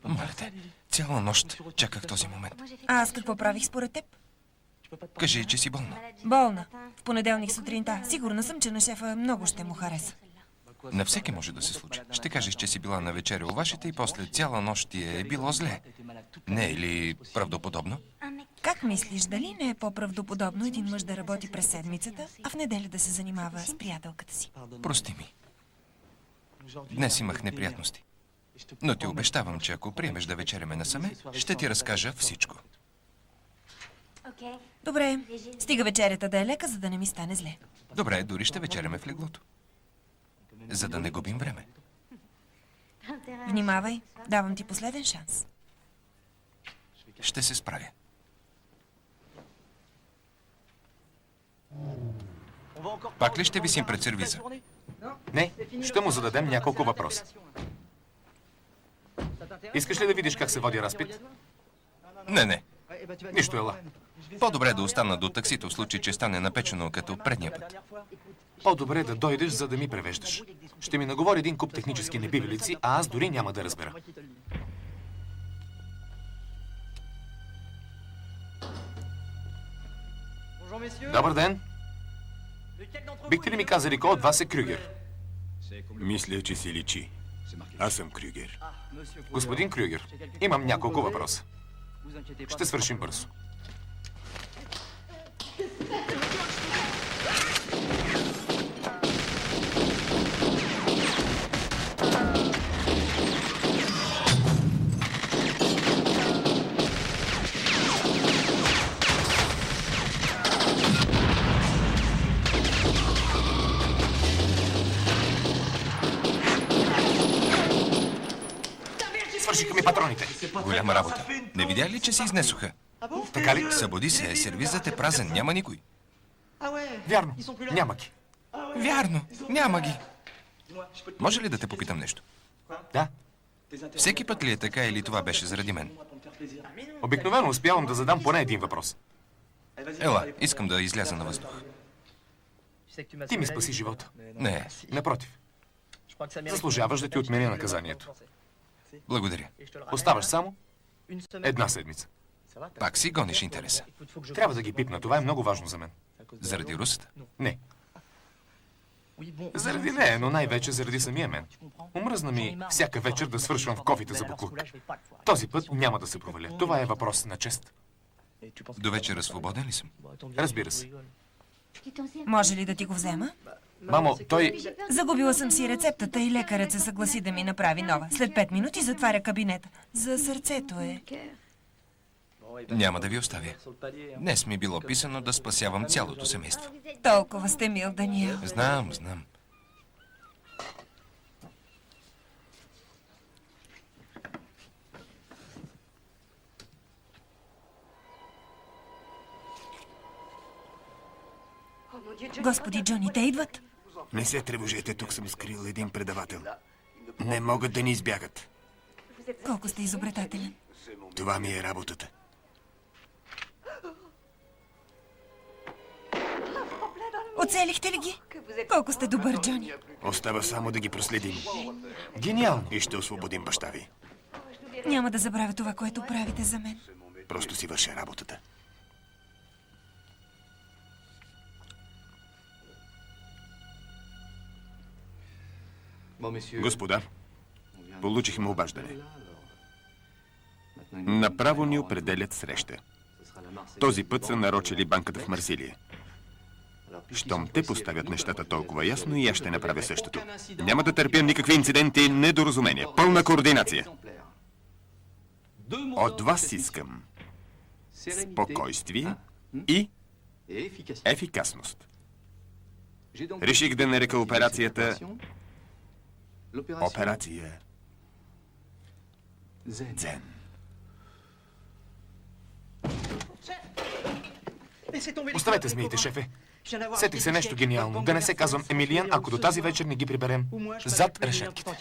F: Моля те, цяла нощ чаках този момент.
C: А аз какво правих според теб?
F: Кажи, че си болна.
C: Болна. В понеделник сутринта. Сигурна съм, че на шефа много ще му хареса.
F: На всеки може да се случи. Ще кажеш, че си била на вечеря у вашите и после цяла нощ ти е било зле. Не е ли правдоподобно?
C: Как мислиш, дали не е по-правдоподобно един мъж да работи през седмицата, а в неделя да се занимава с приятелката си?
F: Прости ми. Днес имах неприятности. Но ти обещавам, че ако приемеш да вечеряме насаме, ще ти разкажа всичко.
C: Добре, стига вечерята да е лека, за да не ми стане зле.
F: Добре, дори ще вечеряме в леглото. За да не губим време.
C: Внимавай, давам ти последен шанс.
F: Ще се справя. Пак ли ще висим пред сервиза?
B: Не, ще му зададем няколко въпроса. Искаш ли да видиш как се води разпит?
F: Не.
B: Нищо, ела.
F: По-добре да остана до таксито, в случай, че стане напечено като предния път.
B: По-добре да дойдеш, за да ми превеждаш. Ще ми наговори един куп технически небивалици, а аз дори няма да разбера. Добър ден. Бихте ли ми казали кой от вас е Крюгер?
G: Мисля, че си личи. Аз съм Крюгер.
B: Господин Крюгер, имам няколко въпроса. Ще свършим бързо. Свършиха ми патроните.
F: Голяма работа. Не видя ли, че се изнесоха?
B: Така ли?
F: Събуди се, сервизът е празен, няма никой.
B: Вярно, няма ги.
F: Вярно, няма ги. Може ли да те попитам нещо?
B: Да.
F: Всеки път ли е така или това беше заради мен?
B: Обикновено успявам да задам поне един въпрос.
F: Ела, искам да изляза на въздух.
B: Ти ми спаси живота.
F: Не,
B: Напротив. Заслужаваш да ти отменя наказанието.
F: благодаря.
B: Оставаш само една седмица.
F: Пак си гониш интереса.
B: Трябва да ги пипна. Това е много важно за мен.
F: Заради русата?
B: Не. Заради нея, но най-вече заради самия мен. Омръзна ми всяка вечер да свършвам в кофите за буклук. Този път няма да се проваля. Това е въпрос на чест.
F: До вечера свободен ли съм?
B: Разбира се.
C: Може ли да ти го взема?
B: Мамо, той...
C: Загубила съм си рецептата и лекарът се съгласи да ми направи нова. След 5 минути затваря кабинета. За сърцето е.
F: Няма да ви оставя. Днес ми е било писано да спасявам цялото семейство.
C: Толкова сте мил, Даниел.
F: Знам.
C: Господи, Джони, те идват.
E: Не се тревожете, тук съм скрил един предавател. Не могат да ни избягат.
C: Колко сте изобретателен.
E: Това ми е работата.
C: Оцелихте ли ги? Колко сте добър, Джони.
E: Остава само да ги проследим.
B: Гениално.
E: И ще освободим баща ви.
C: Няма да забравя това, което правите за мен.
E: Просто си върша работата. Господа, получихме обаждане. Направо ни определят среща. Този път са нарочили банката в Марсилия. Щом те поставят нещата толкова ясно, и аз ще направя същото. Няма да търпя никакви инциденти и недоразумения. Пълна координация. От вас искам спокойствие и ефикасност. Реших да нарека операцията Операция Дзен.
B: Оставете змиите, шефе. Сетих се нещо гениално. Да не се казвам Емилиан, ако до тази вечер не ги приберем зад решетките.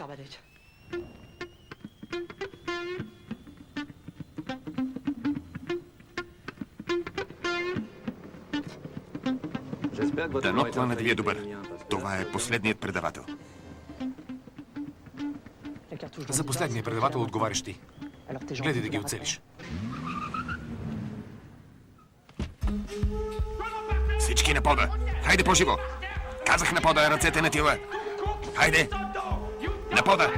E: Дано планът ви е добър. Това е последният предавател.
B: За последния предавател отговаряш ти. Гледай да ги оцелиш.
E: Всички на пода! Хайде по-живо! Казах на пода, ръцете на тила! Хайде! На пода!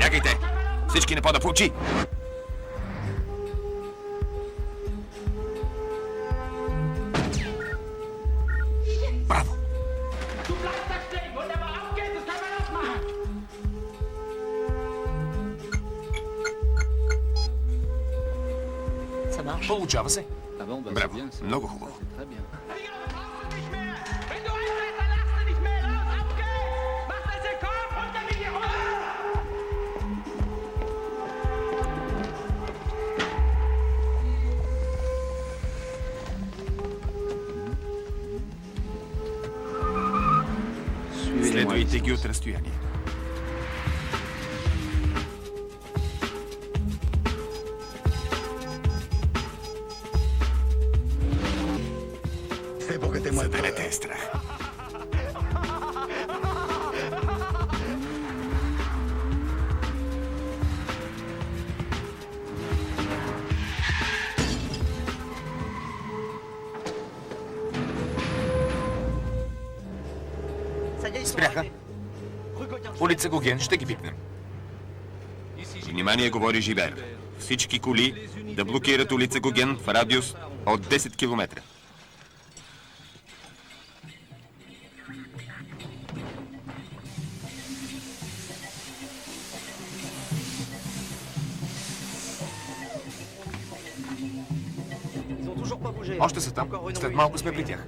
E: Лягайте! Всички на пода, по очи! Браво!
B: Получава се.
E: Браво! Много хубаво. Следвайте ги от разстояние. За да не те е страх.
B: Спряха. Улица Гоген, ще ги пипнем.
E: Внимание, говори Живер. Всички коли да блокират улица Гоген в радиус от 10 км.
B: Още са там. След малко сме при тях.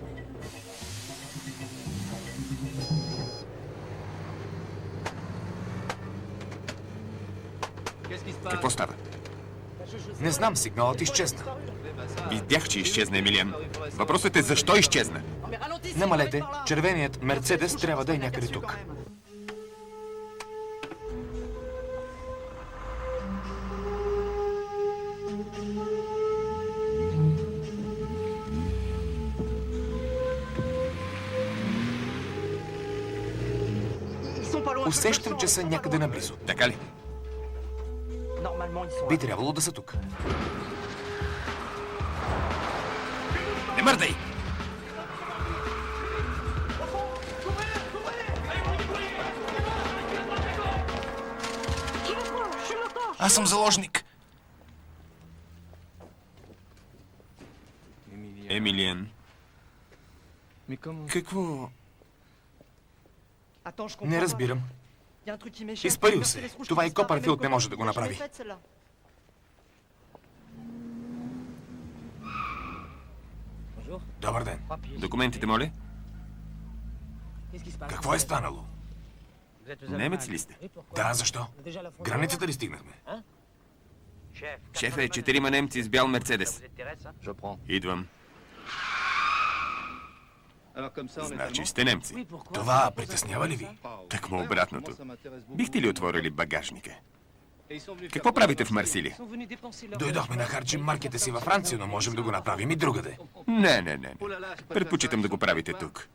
E: Какво става?
B: Не знам, сигналът изчезна.
E: Видях, че изчезна Емилиан. Въпросът е защо изчезна?
B: Намалете, червеният Мерцедес трябва да е някъде тук. Усещам, че са някъде наблизо.
E: Така ли?
B: Би трябвало да са тук.
E: Не мърдай!
F: Аз съм заложник.
E: Емилиан.
G: Какво?
B: Не разбирам. Изпарил се. Това и Копърфилд не може да го направи. Добър ден.
E: Документите, моля?
B: Какво е станало?
E: Немец ли сте?
B: Да, защо? Границата ли стигнахме?
E: Шефе, 4 немци с бял Мерцедес. Идвам. Значи сте немци.
B: Това притеснява ли ви?
E: Тъкмо обратното. Бихте ли отворили багажника? Какво правите в Марсилия?
B: Дойдохме да харчим марките си във Франция, но можем да го направим и другаде.
E: Не. Предпочитам да го правите тук.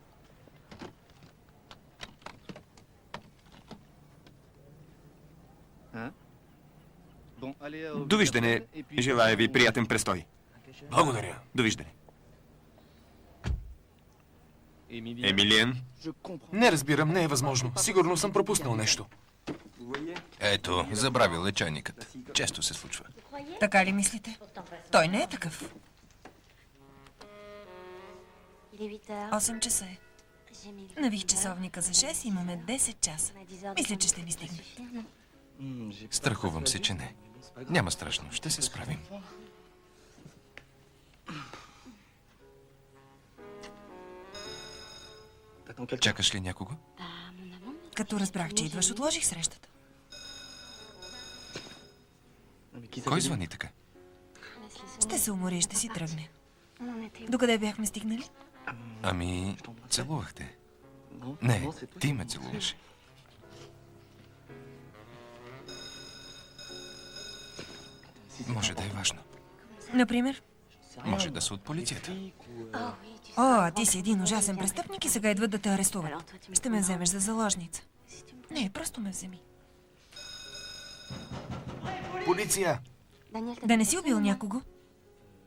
E: Довиждане. Желая ви приятен престой.
B: Благодаря.
E: Довиждане. Емилиен?
B: Не разбирам, не е възможно. Сигурно съм пропуснал нещо.
F: Ето, забравил е чайникът. Често се случва.
C: Така ли мислите? Той не е такъв. 8 часа е. Навих часовника за 6 и имаме 10 часа. Мисля, че ще ни стигне.
F: Страхувам се, че не. Няма страшно, ще се справим. Чакаш ли някого?
C: Като разбрах, че идваш, отложих срещата.
F: Кой звъни така?
C: Ще се умори и ще си тръгне. Докъде бяхме стигнали?
F: Ами, целувахте. Не, ти ме целуваше. Може да е важно.
C: Например?
F: Може да са от полицията.
C: О, ти си един ужасен престъпник и сега идват да те арестуват. Ще ме вземеш за заложница. Не, просто ме вземи.
B: Полиция!
C: Да не си убил някого?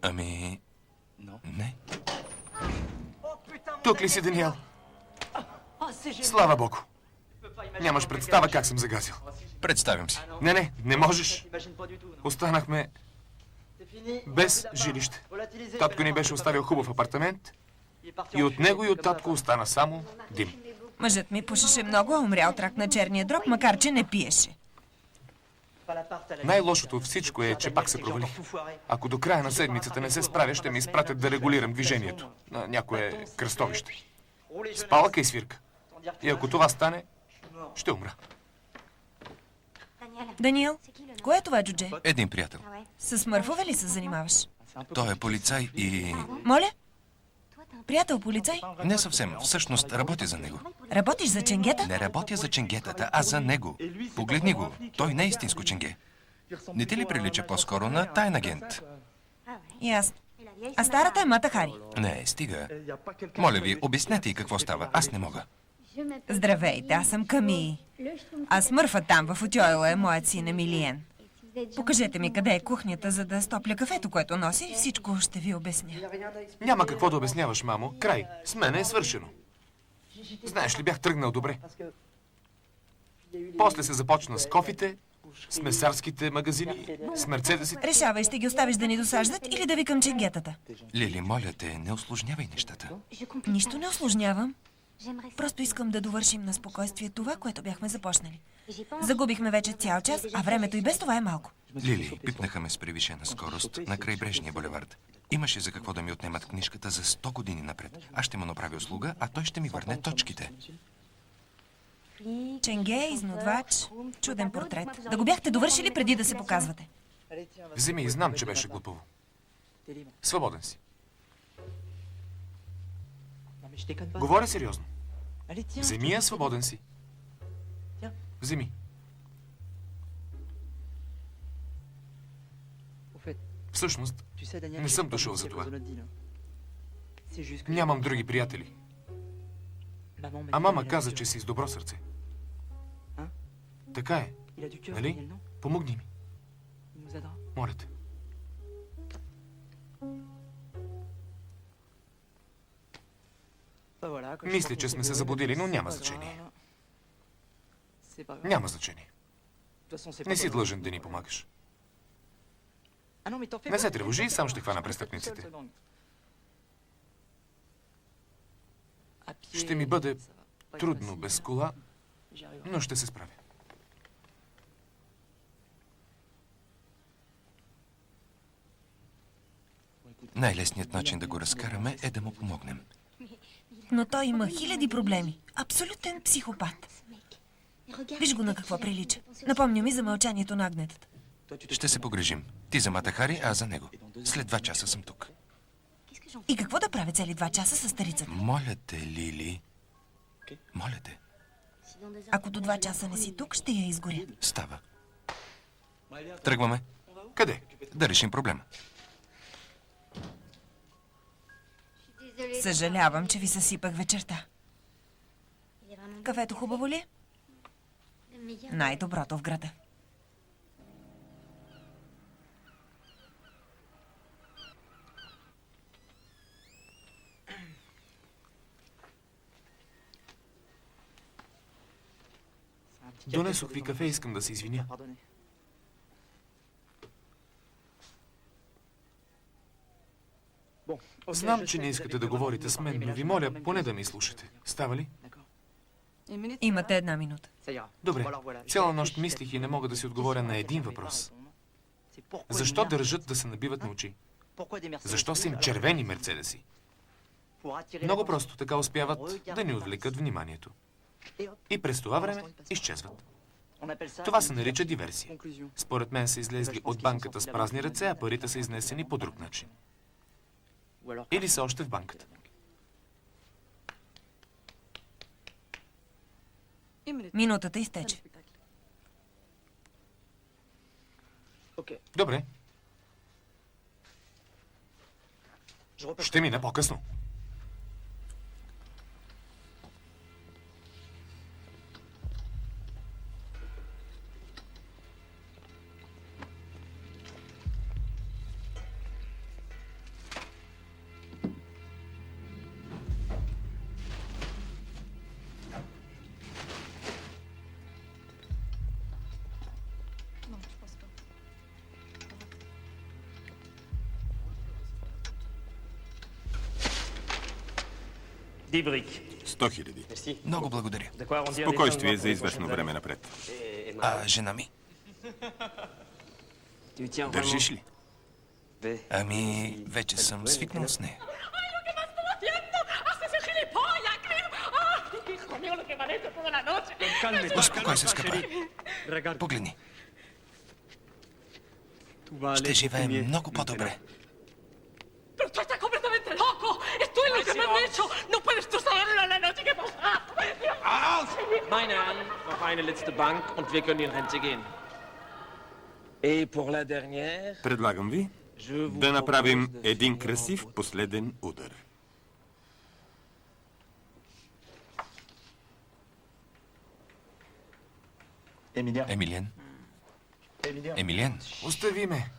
F: Ами... Не.
B: Тук ли си, Даниел? Слава Богу. Нямаш представа как съм загазил.
F: Представям си.
B: Не можеш. Останахме без жилище. Татко ни беше оставил хубав апартамент и от него и от татко остана само дим.
C: Мъжът ми пушеше много, а умря от рак на черния дроб, макар че не пиеше.
B: Най-лошото от всичко е, че пак се провалих. Ако до края на седмицата не се справя, ще ми изпратят да регулирам движението на някое кръстовище. С палка и свирка. И ако това стане, ще умра.
C: Даниел, кое е това джудже?
F: Един приятел.
C: С мърфове ли се занимаваш?
F: Той е полицай и...
C: Моля? Приятел полицай?
F: Не съвсем. Всъщност работя за него.
C: Работиш за ченгета?
F: Не работя за ченгетата, а за него. Погледни го. Той не е истинско ченге. Не ти ли прилича по-скоро на таен агент?
C: Ясно. А старата е Мата Хари.
F: Не, стига. Моля ви, обяснете и какво става. Аз не мога.
C: Здравейте, аз съм Ками. А смърфът там в Отьойла е моят син Емилиен. Покажете ми къде е кухнята, за да стопля кафето, което носи, и всичко ще ви обясня.
B: Няма какво да обясняваш, мамо. Край. С мен е свършено. Знаеш ли, бях тръгнал добре. После се започна с кофите, с месарските магазини, с мерцедесите.
C: Решавай, ще ги оставиш да ни досаждат или да викам ченгетата.
F: Лили, моля те, не усложнявай нещата.
C: Нищо не усложнявам. Просто искам да довършим на спокойствие това, което бяхме започнали. Загубихме вече цял час, а времето и без това е малко.
F: Лили, пипнаха ме с превишена скорост на крайбрежния булевард. Имаше за какво да ми отнемат книжката за 100 години напред. Аз ще му направя услуга, а той ще ми върне точките.
C: Ченге, изнудвач, чуден портрет. Да го бяхте довършили преди да се показвате.
B: Вземи и знам, че беше глупаво. Свободен си. Говоря сериозно. Вземи я, свободен си. Вземи. Всъщност, не съм дошъл за това. Нямам други приятели. А мама каза, че си с добро сърце. Така е. Нали? Помогни ми. Моля те. Мисля, че сме се заблудили, но няма значение. Няма значение. Не си длъжен да ни помагаш. Не се тревожи, сам ще хвана престъпниците. Ще ми бъде трудно без кола, но ще се справя.
E: Най-лесният начин да го разкараме е да му помогнем.
C: Но той има хиляди проблеми. Абсолютен психопат. Виж го на какво прилича. Напомня ми за мълчанието на агнетата.
E: Ще се погрежим. Ти за Мата Хари, а аз за него. След 2 часа съм тук.
C: И какво да правя цели 2 часа с старицата?
E: Моля те, Лили. Моля те.
C: Ако до 2 часа не си тук, ще я изгоря.
E: Става. Тръгваме.
B: Къде?
E: Да решим проблема.
C: Съжалявам, че ви съсипах вечерта. Кафето хубаво ли е? Най-доброто в града.
B: Донесох ви кафе, искам да се извиня. Знам, че не искате да говорите с мен, но ви моля поне да ми слушате. Става ли?
C: Имате 1 минута.
B: Добре. Цяла нощ мислих и не мога да си отговоря на един въпрос. Защо държат да се набиват на очи? Защо са им червени мерцедеси? Много просто така успяват да ни отвлекат вниманието. И през това време изчезват. Това се нарича диверсия. Според мен са излезли от банката с празни ръце, а парите са изнесени по друг начин. Или са още в банката.
C: Минутата изтече.
B: Добре. Ще мина по-късно.
G: $100 000.
E: Много благодаря.
G: Спокойствие за известно време напред.
E: А жена ми?
G: Държиш ли?
E: Ами, вече съм свикнал с нея. Успокой се, скъпа. Погледни. Ще живеем много по-добре.
H: Pero tú estás completamente loco. Esto es lo que me han hecho. No puedes tú saber la noche que pasa.
I: Meine Herren, noch eine letzte Bank und wir können in Rente gehen. Et pour la dernière,
G: Предлагам ви да направим един красив последен удар.
E: Емилиен? Емилиен,
B: Остави ме.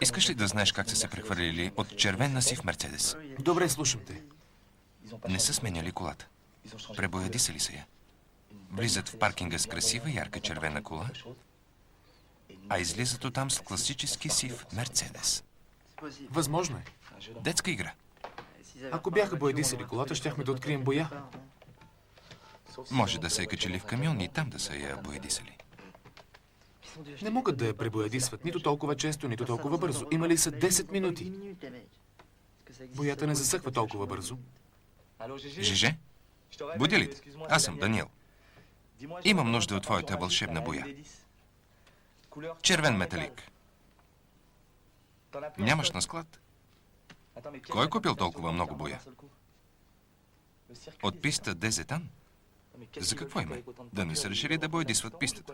E: искаш ли да знаеш как са се прехвърлили от червен на сив Мерцедес?
B: Добре, слушам те.
E: Не са сменяли колата. Пребоядисали са я. Влизат в паркинга с красива ярка червена кола, а излизат оттам с класически сив Мерцедес.
B: Възможно е.
E: Детска игра.
B: Ако бяха боядисали колата, щяхме да открием боя.
E: Може да се е качили в камион и там да са я боядисали.
B: Не могат да я пребоядисват нито толкова често, нито толкова бързо. Имали са 10 минути. Боята не засъхва толкова бързо.
E: Жиже? Буди ли? Аз съм Даниел. Имам нужда от твоята вълшебна боя. Червен металик. Нямаш на склад? Кой е купил толкова много боя? От писта Дезетан? За какво има? Да не са решили да боядисват пистата.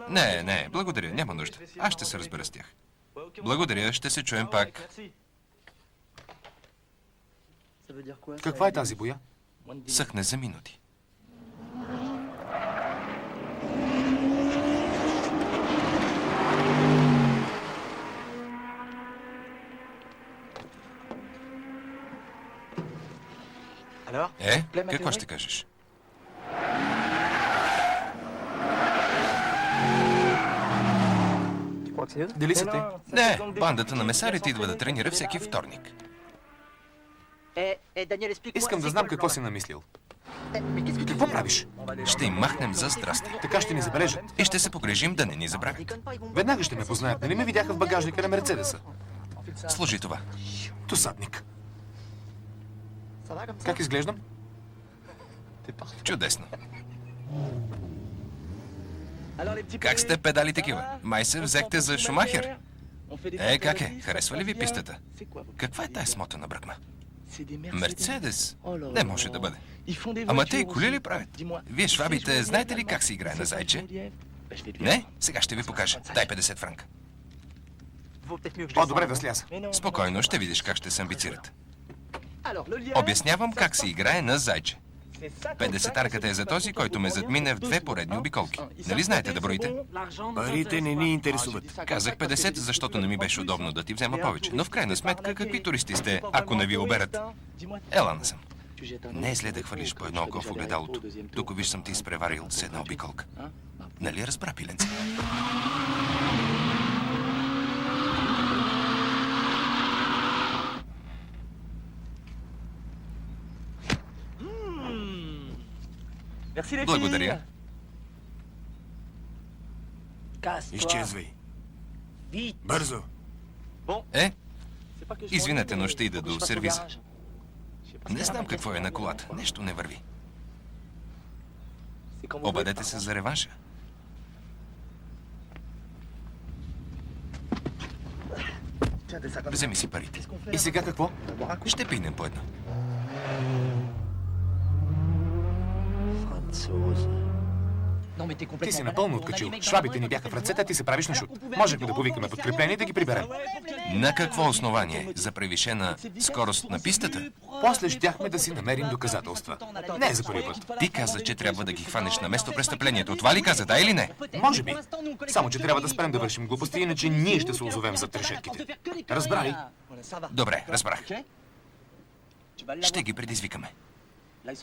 E: Не, благодаря, няма нужда. Аз ще се разбера с тях. Благодаря, ще се чуем пак.
B: Каква е тази боя?
E: Съхне за минути. Какво ще кажеш?
B: Дали са те?
E: Не, бандата на месарите идва да тренира всеки вторник.
B: Искам да знам какво си намислил. Какво правиш?
F: Ще им махнем за здрасти.
B: Така ще ни забележат.
F: И ще се погрежим да не ни забравят.
B: Веднага ще ме познаят. Нали ме видяха в багажника на Мерцедеса?
F: Служи това.
B: Досадник. Как изглеждам?
F: Чудесно. Как сте педали такива? Май се взехте за Шумахер. Как е? Харесва ли ви пистата? Каква е тая смотана бръкма? Мерцедес? Не може да бъде. Ама те и коли ли правят? Вие, швабите, знаете ли как се играе на зайче? Не? Сега ще ви покажа. Дай 50 франка.
B: По-добре да сляза.
F: Спокойно, ще видиш как ще се амбицират. Обяснявам как се играе на зайче. 50-тарката е за този, който ме задмине в 2 поредни обиколки. Нали знаете да броите?
G: Парите не ни интересуват.
F: Казах 50, защото не ми беше удобно да ти взема повече. Но в крайна сметка, какви туристи сте, ако не ви оберат? Ела насам. Не е зле да хвърлиш по едно око в огледалото, докато виж съм ти изпреварил с една обиколка. Нали разбра, пиленце? Благодаря.
G: Изчезвай. Бързо.
F: Извинете, но ще ида до сервиза. Не знам какво е на колата. Нещо не върви. Обадете се за реванша. Вземи си парите.
B: И сега какво?
F: Ще пинем по едно.
B: Ти си напълно откачил. Швабите ни бяха в ръцете, ти се правиш на шут. Можехме да повикаме подкрепление и да ги приберем.
F: На какво основание? За превишена скорост на пистата?
B: После щяхме да си намерим доказателства. Не е за първи път.
F: Ти каза, че трябва да ги хванеш на место престъплението. Това ли каза, да или не?
B: Може би. Само, че трябва да спрем да вършим глупости, иначе ние ще се озовем зад решетките. Разбра ли?
F: Добре, разбрах. Ще ги предизвикаме.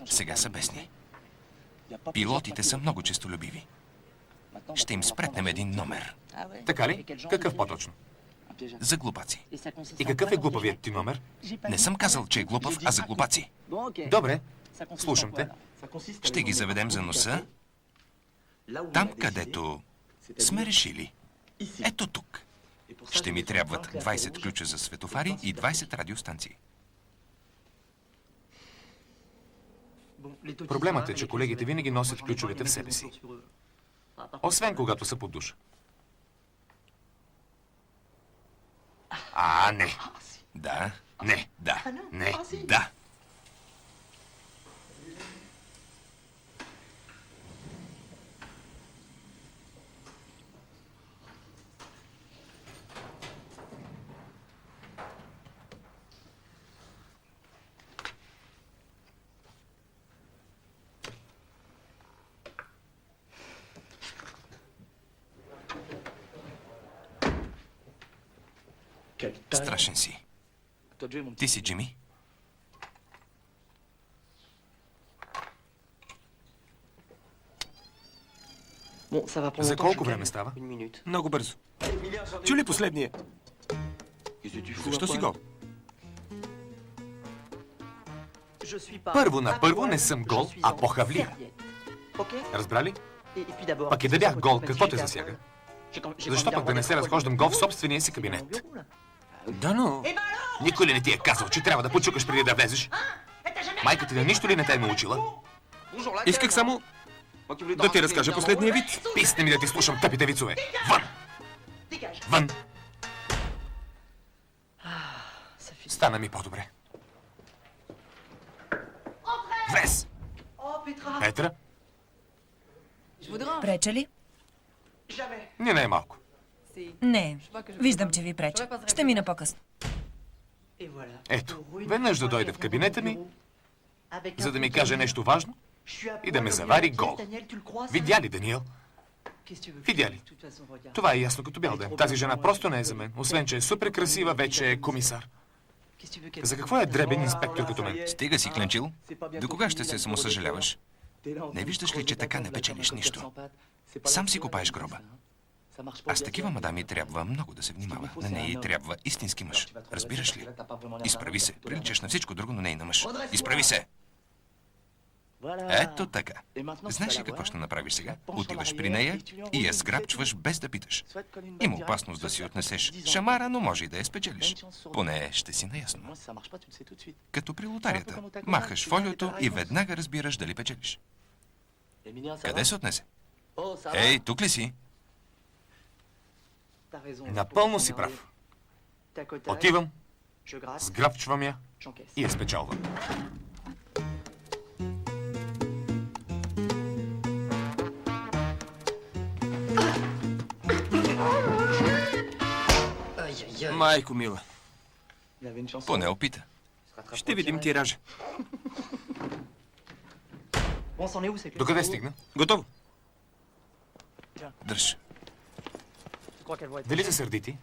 F: Сега са бесни. Пилотите са много честолюбиви. Ще им спретнем един номер.
B: Така ли? Какъв по-точно?
F: За глупаци.
B: И какъв е глупавият ти номер?
F: Не съм казал, че е глупав, а за глупаци.
B: Добре, слушам те.
F: Ще ги заведем за носа, там където сме решили. Ето тук. Ще ми трябват 20 ключа за светофари и 20 радиостанции.
B: Проблемът е, че колегите винаги носят ключовете в себе си. Освен когато са под душ. Не.
F: Да.
B: Не.
F: Да.
B: Не.
F: Да. Страшен си. Ти си Джими?
B: За колко време става?
G: Много бързо. Чу ли последния? Защо си гол?
B: Първо на първо не съм гол, а по-хавлия. Разбрали? Пък и да бях гол, какво те засяга? Защо пък да не се разхождам гол в собствения си кабинет?
G: Да, но...
B: Никой ли не ти е казал, че трябва да почукаш преди да влезеш? Майката ти нищо ли не те е научила?
G: Исках само да ти разкажа последния вид.
B: Писне ми да ти слушам тъпите вицове. Вън! Вън! Стана ми по-добре. Влез! Петра?
C: Преча ли?
B: Не е малко.
C: Не. Виждам, че ви преча. Ще мина по-късно.
B: Ето, веднъж да дойде в кабинета ми, за да ми каже нещо важно и да ме завари гол. Видя ли, Даниел? Видя ли? Това е ясно като бял ден. Тази жена просто не е за мен. Освен, че е супер красива, вече е комисар. За какво е дребен инспектор като мен?
F: Стига си, кленчил. До кога ще се самосъжаляваш? Не виждаш ли, че така не печелиш нищо? Сам си копаеш гроба. А с такива мадами трябва много да се внимава. На нея й трябва истински мъж. Разбираш ли? Изправи се. Приличаш на всичко друго, но не и на мъж. Изправи се! Ето така. Знаеш ли какво ще направиш сега? Отиваш при нея и я сграбчваш без да питаш. Има опасност да си отнесеш шамара, но може и да я спечелиш. Поне ще си наясно. Като при лотарията. Махаш фолиото и веднага разбираш дали печелиш. Къде се отнесе? Ей, тук ли си?
B: Напълно си прав. Отивам, сграбчвам я и я спечалвам.
E: Майко мила,
F: Поне опита.
E: ще видим тиража.
B: Докъде стигна?
E: Готово.
F: Дръж.
B: Дали се сърдити?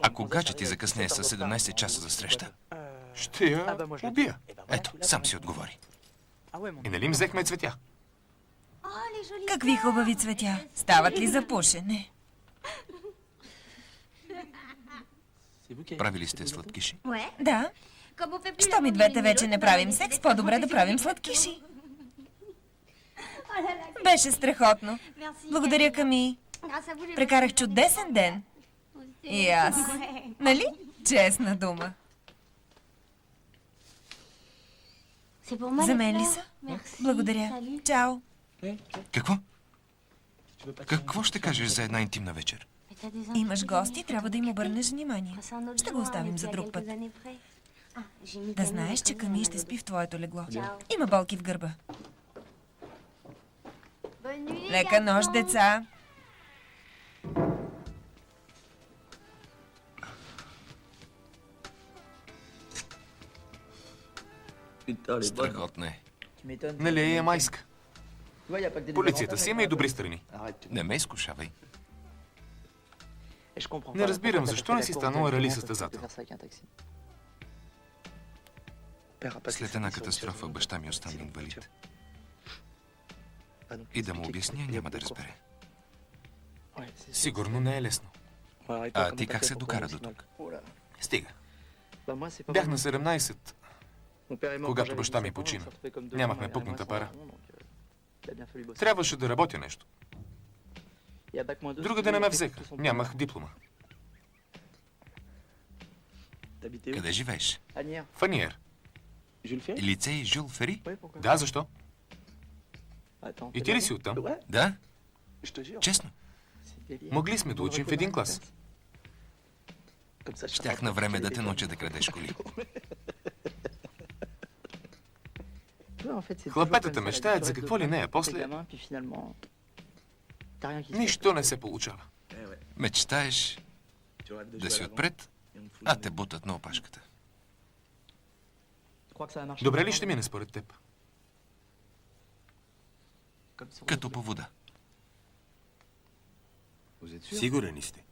F: Ако гадже ти закъснее с 17 часа за среща,
B: Ще я убия.
F: ето, сам си отговори.
B: И нали им взехме цветя?
C: Какви хубави цветя. Стават ли за пушене?
F: Правили сте сладкиши?
C: Да. Щом и двете вече не правим секс, по-добре да правим сладкиши. Беше страхотно. Благодаря, Ками. Прекарах чудесен ден. И аз. Нали? Честна дума. За мен ли са? Благодаря. Чао.
F: Какво? Какво ще кажеш за една интимна вечер?
C: Имаш гости, трябва да им обърнеш внимание. Ще го оставим за друг път. Да знаеш, че Ками ще спи в твоето легло. Има болки в гърба. Лека нощ, деца.
F: Страхотно е.
B: Нали е майска? Полицията си има и добри страни.
F: Не ме изкушавай.
B: Не разбирам защо не си станала рали състезател.
F: След една катастрофа баща ми остана инвалид. И да му обясня, няма да разбере.
B: Сигурно не е лесно.
F: А ти как се докара до тук?
B: Стига. Бях на 17, когато баща ми почина. Нямахме пукната пара. Трябваше да работя нещо. Друга да не ме взеха. Нямах диплома.
F: Къде живееш?
B: В Аниер.
F: Лицей Жюл Фери?
B: Да, защо? И ти ли си оттам?
F: Да? Честно?
B: Могли сме да учим в един клас.
F: Щях на време да те науча да крадеш коли.
B: Хлапетата мечтаят за какво ли не, а после нищо не се получава.
F: Мечтаеш да си отпред, а те бутат на опашката.
B: Добре ли ще мине според теб?
F: Като по вода.
G: Сигурен ли сте?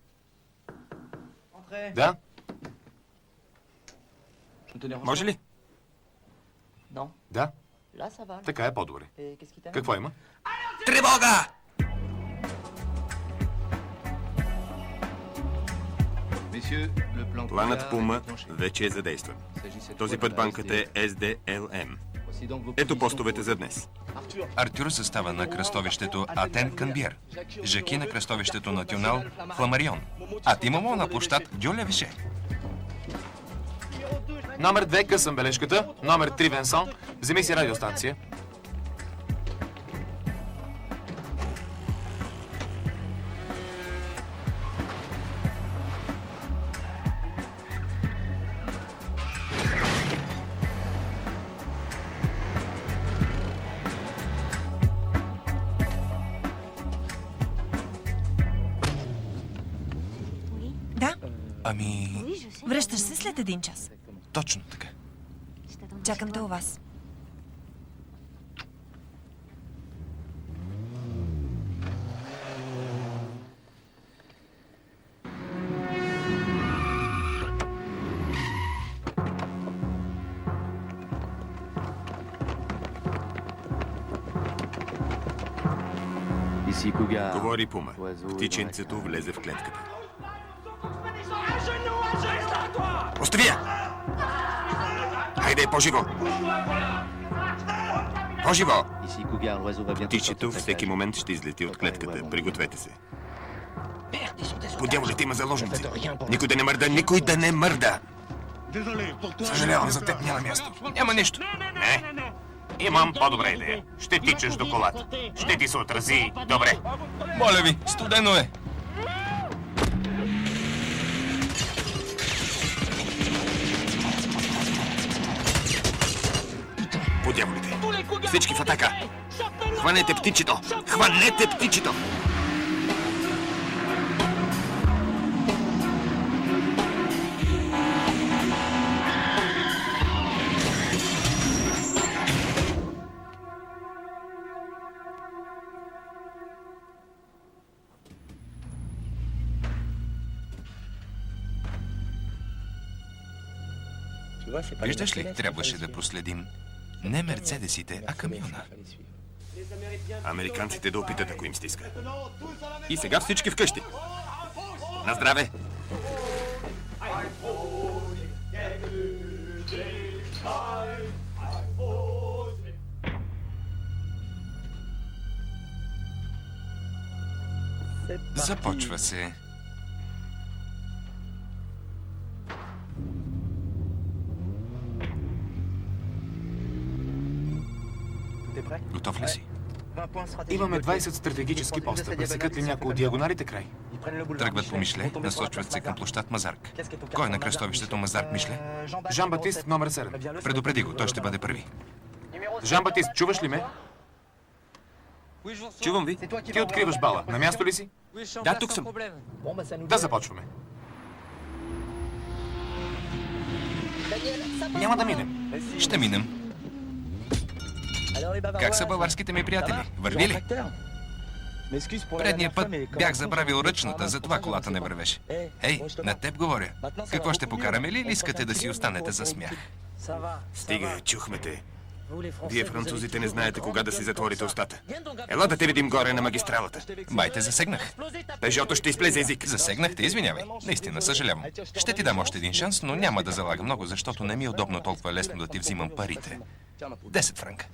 B: Да?
E: Може ли?
B: Да. Така е по-добре. Какво има?
E: Тревога!
G: Планът Пума вече е задействан. Този път банката е SDLM. Ето постовете за днес.
F: Артюр състава на кръстовището Атен Канбиер, Жаки на кръстовището Национал Фламарион, а Тимомо на площад Дюле Више.
B: Номер 2 късам бележката. Номер 3 Венсон. Вземи си радиостанция.
C: Да,
F: Ами,
C: връщаш се след 1 час.
F: точно така.
C: Чакам те у вас.
G: Говори Пума. Птиченцето влезе в клетката.
E: Остави я! Хайде, по-живо! По-живо!
G: Птичето всеки момент ще излети от клетката. Пригответе се.
E: По дяволите има заложници. Никой да не мърда, никой да не мърда! Съжалявам за теб, няма място. Няма нищо.
A: Не. Имам по-добра идея. Ще тичаш до колата. Ще ти се отрази. Добре.
F: Моля ви, студено е.
E: По дяволите. Всички в атака. Хванете птичето! Хванете птичето!
F: Виждаш ли, трябваше да проследим не мерцедесите, а камиона.
G: Американците да опитат, ако им стиска. И сега всички вкъщи.
E: На здраве!
F: Започва се. Готов ли си?
B: Имаме 20 стратегически поста. Пресекат ли някои от диагоналите край?
F: Тръгват по Мишле, насочват се към площад Мазарк. Кой е на кръстовището Мазарк Мишле?
B: Жан Батист, номер 7.
F: Предупреди го, той ще бъде първи.
B: Жан Батист, чуваш ли ме?
E: Чувам ви.
B: Ти откриваш бала. На място ли си?
E: Да, тук съм.
B: Да започваме. Няма да минем.
F: Ще минем. Как са баварските ми приятели? Върви ли? Предния път бях забравил ръчната, затова колата не вървеше. Ей, на теб говоря. Какво ще покараме ли или искате да си останете за смях?
G: Стига, чухме те. Вие, французите, не знаете кога да си затворите устата. Ела да те видим горе на магистралата.
F: Май те засегнах.
G: Пежото ще изплезе език.
F: Засегнахте, извинявай. Наистина, съжалявам. Ще ти дам още един шанс, но няма да залага много, защото не ми е удобно толкова лесно да ти взимам парите. 10 франка.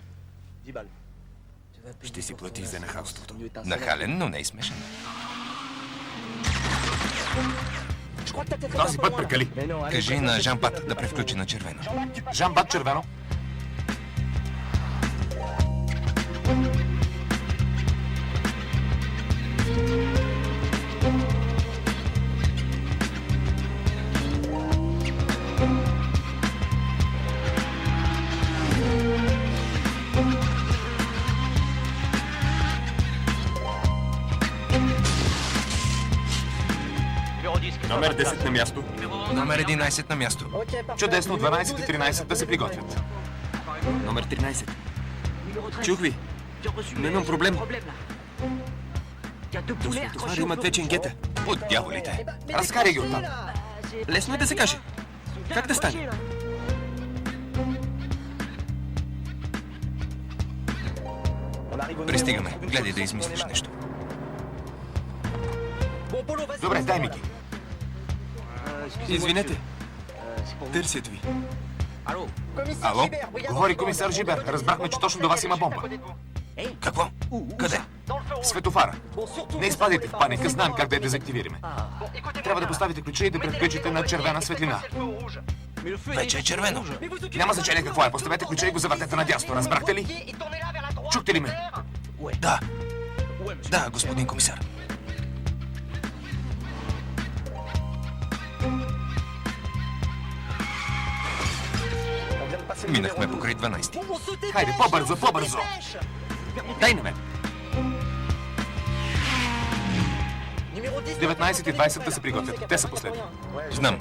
G: Ще си плати за нахалството.
F: Нахален, но не и смешен.
B: Този път прекали.
F: Кажи на Жан Пат да превключи на червено.
B: Жан Бат, червено.
G: Номер 10 на място.
F: Номер 11 на място.
B: Чудесно, 12 и 13 да се приготвят.
E: Номер 13. Чух ви. Но имам проблем. До светофара има 2 ченгета.
F: От дяволите.
B: Разкарай ги оттам.
E: Лесно е да се каже. Как да стане?
F: Пристигаме. Гледай да измислиш нещо.
B: Добре, дай ми ги.
E: Извинете. Търсят ви.
F: Ало?
B: Говори комисар Жибер. Разбрахме, че точно до вас има бомба.
F: Какво? Къде?
B: Светофара. Не изпадайте в паника, знаем как да я дезактивираме. Трябва да поставите ключа и да предключите на червена светлина.
F: Вече е червено.
B: Няма значение какво е. Поставете ключа и го завъртете надясно. Разбрахте ли? Чухте ли ме?
F: Да. Да, господин комисар. Минахме покрай 12.
B: Хайде, по-бързо, по-бързо! Дай на мен! 19 и 20 да се приготвят. Те са последни.
F: Знам.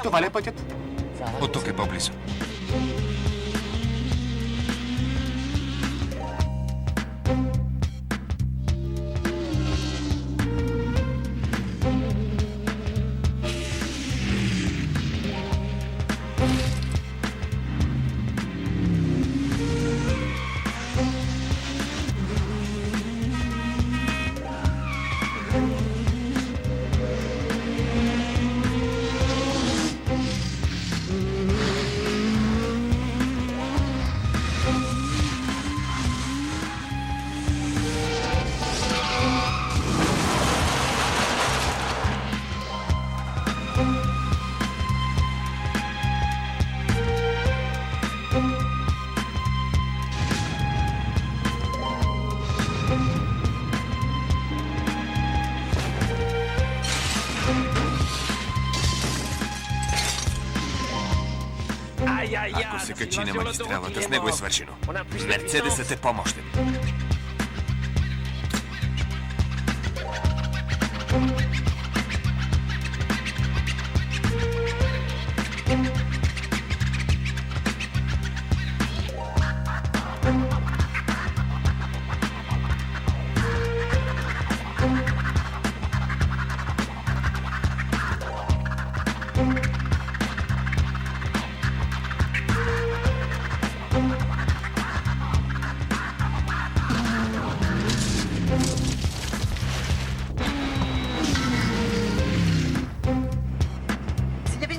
B: Това ли е пътят?
F: От тук е по-близо.
G: Ако се качи на магистралата, с него е свършено. Мерцедесът е по-мощен.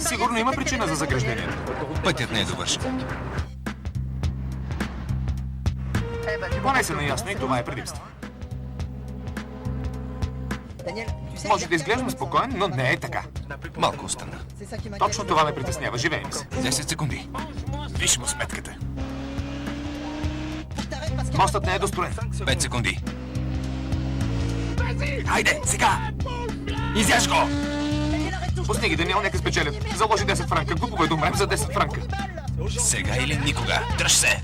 B: Сигурно има причина за заграждението.
F: Пътят не е довършен.
B: Поне са наясно и това е предимство. Може да изглеждам спокоен, но не е така.
F: Малко остана.
B: Точно това ме притеснява. Живеем се.
F: 10 секунди.
G: Виж му сметката.
B: Мостът не е достроен.
F: 5 секунди.
G: Хайде, сега! Изяж го!
B: Пусни ги, Даниел, нека спечелят. Заложи 10 франка. Глупо е да умрем за 10 франка.
F: Сега или никога. Дръж се!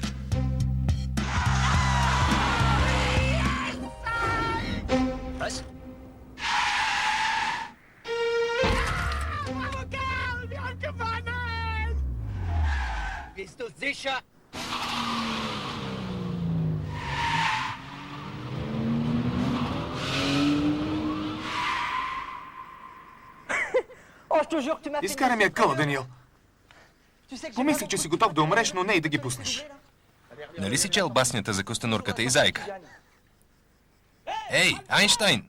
B: Изкара ми къла, Даниел. Помислих, че си готов да умреш, но не и да ги пуснеш.
F: Нали си чел баснята за костенурката и зайка? Ей, Айнщайн!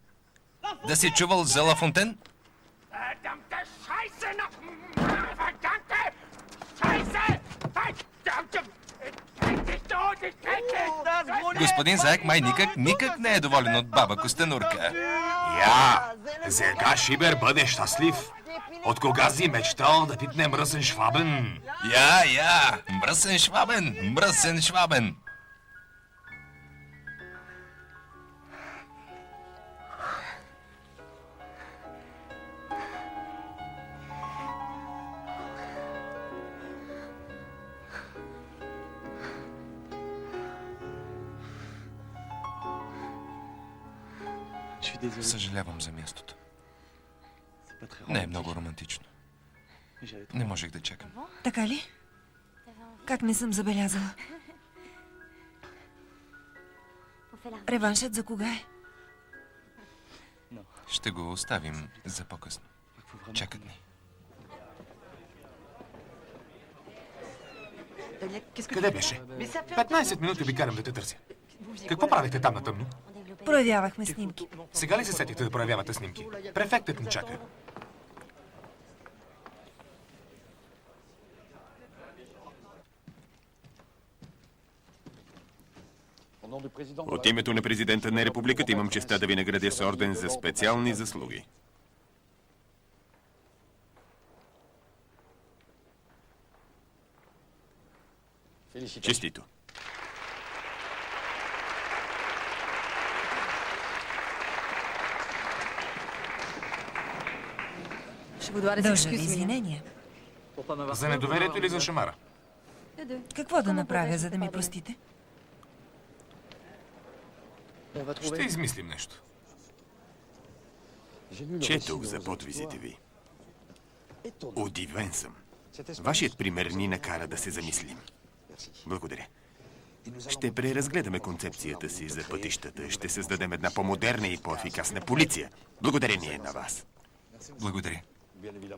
F: Да си чувал за Ла Фонтен? Господин Заек май никак не е доволен от баба Костенурка.
B: Я, сега Шибер бъде щастлив. От кога си мечтал да пипне мръсен швабен?
F: Я, мръсен швабен. Съжалявам за мястото. Не е много романтично. Не можех да чакам.
C: Така ли? Как не съм забелязала? Реваншът за кога е?
F: Ще го оставим за по-късно. Чакат ни.
B: Къде беше? 15 минути ви карам да те търся. Какво правите там на тъмно?
C: Проявявахме снимки.
B: Сега ли се сетите да проявявате снимки? Префектът ни чака.
G: От името на президента на републиката имам честа да ви наградя с орден за специални заслуги. Честито!
C: Дължа ви извинения.
B: За недоверието или за шамара?
C: Какво да направя, за да ми простите?
B: Ще измислим нещо.
G: Четох за подвизите ви. Удивен съм. Вашият пример ни накара да се замислим. Благодаря. Ще преразгледаме концепцията си за пътищата. Ще създадем една по-модерна и по-ефикасна полиция. Благодарение на вас.
F: Благодаря.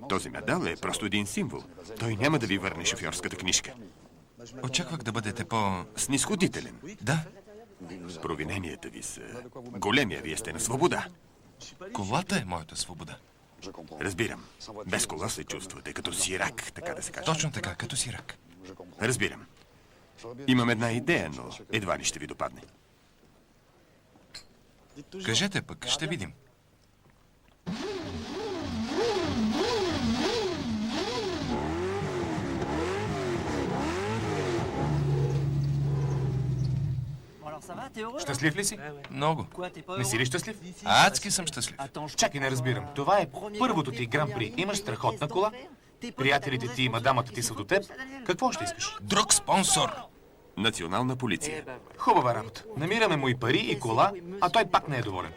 G: Този медал е просто един символ. Той няма да ви върне шофьорската книжка.
F: Очаквах да бъдете
G: снисходителен.
F: Да.
G: Провиненията ви са големи, а вие сте на свобода.
F: Колата е моята свобода.
G: Разбирам. Без кола се чувствате като сирак, така да се каже.
F: Точно така, като сирак.
G: Разбирам. Имам една идея, но едва ли ще ви допадне.
F: Кажете пък, ще видим.
B: Щастлив ли си?
F: Много.
B: Не си ли щастлив?
F: Адски съм щастлив.
B: Чакай, не разбирам. Това е първото ти гран-при. Имаш страхотна кола приятелите ти и мадамата ти са до теб, какво ще искаш?
F: Друг спонсор.
G: Национална полиция.
B: Хубава работа. Намираме му и пари, и кола, а той пак не е доволен.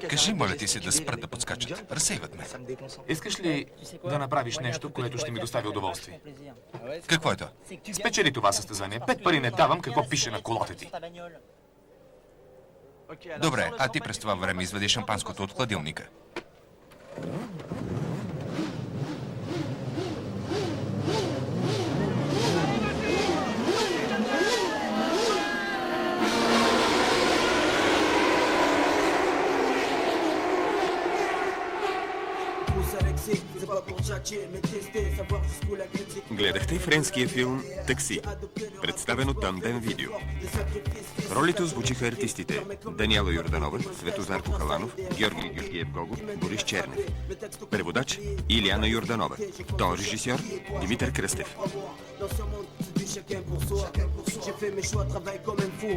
F: Кажи, моля ти се, да спрат да подскачат. Разсейват ме.
B: Искаш ли да направиш нещо, което ще ми достави удоволствие?
F: Какво е то?
B: Спечели това състезание. 5 пари не давам, какво пише на колата ти.
F: Добре, а ти през това време извади шампанското от хладилника.
G: Гледахте и френския филм «Такси», представен от Тандем Видео. В ролите озвучиха артистите Даниела Йорданова, Светозар Кохаланов, Георги Георгиев Гогов, Борис Чернев. Преводач Илияна Йорданова. Тон режисьор Димитър Кръстев.
J: J'ai fait mes choix, travaille comme un fou.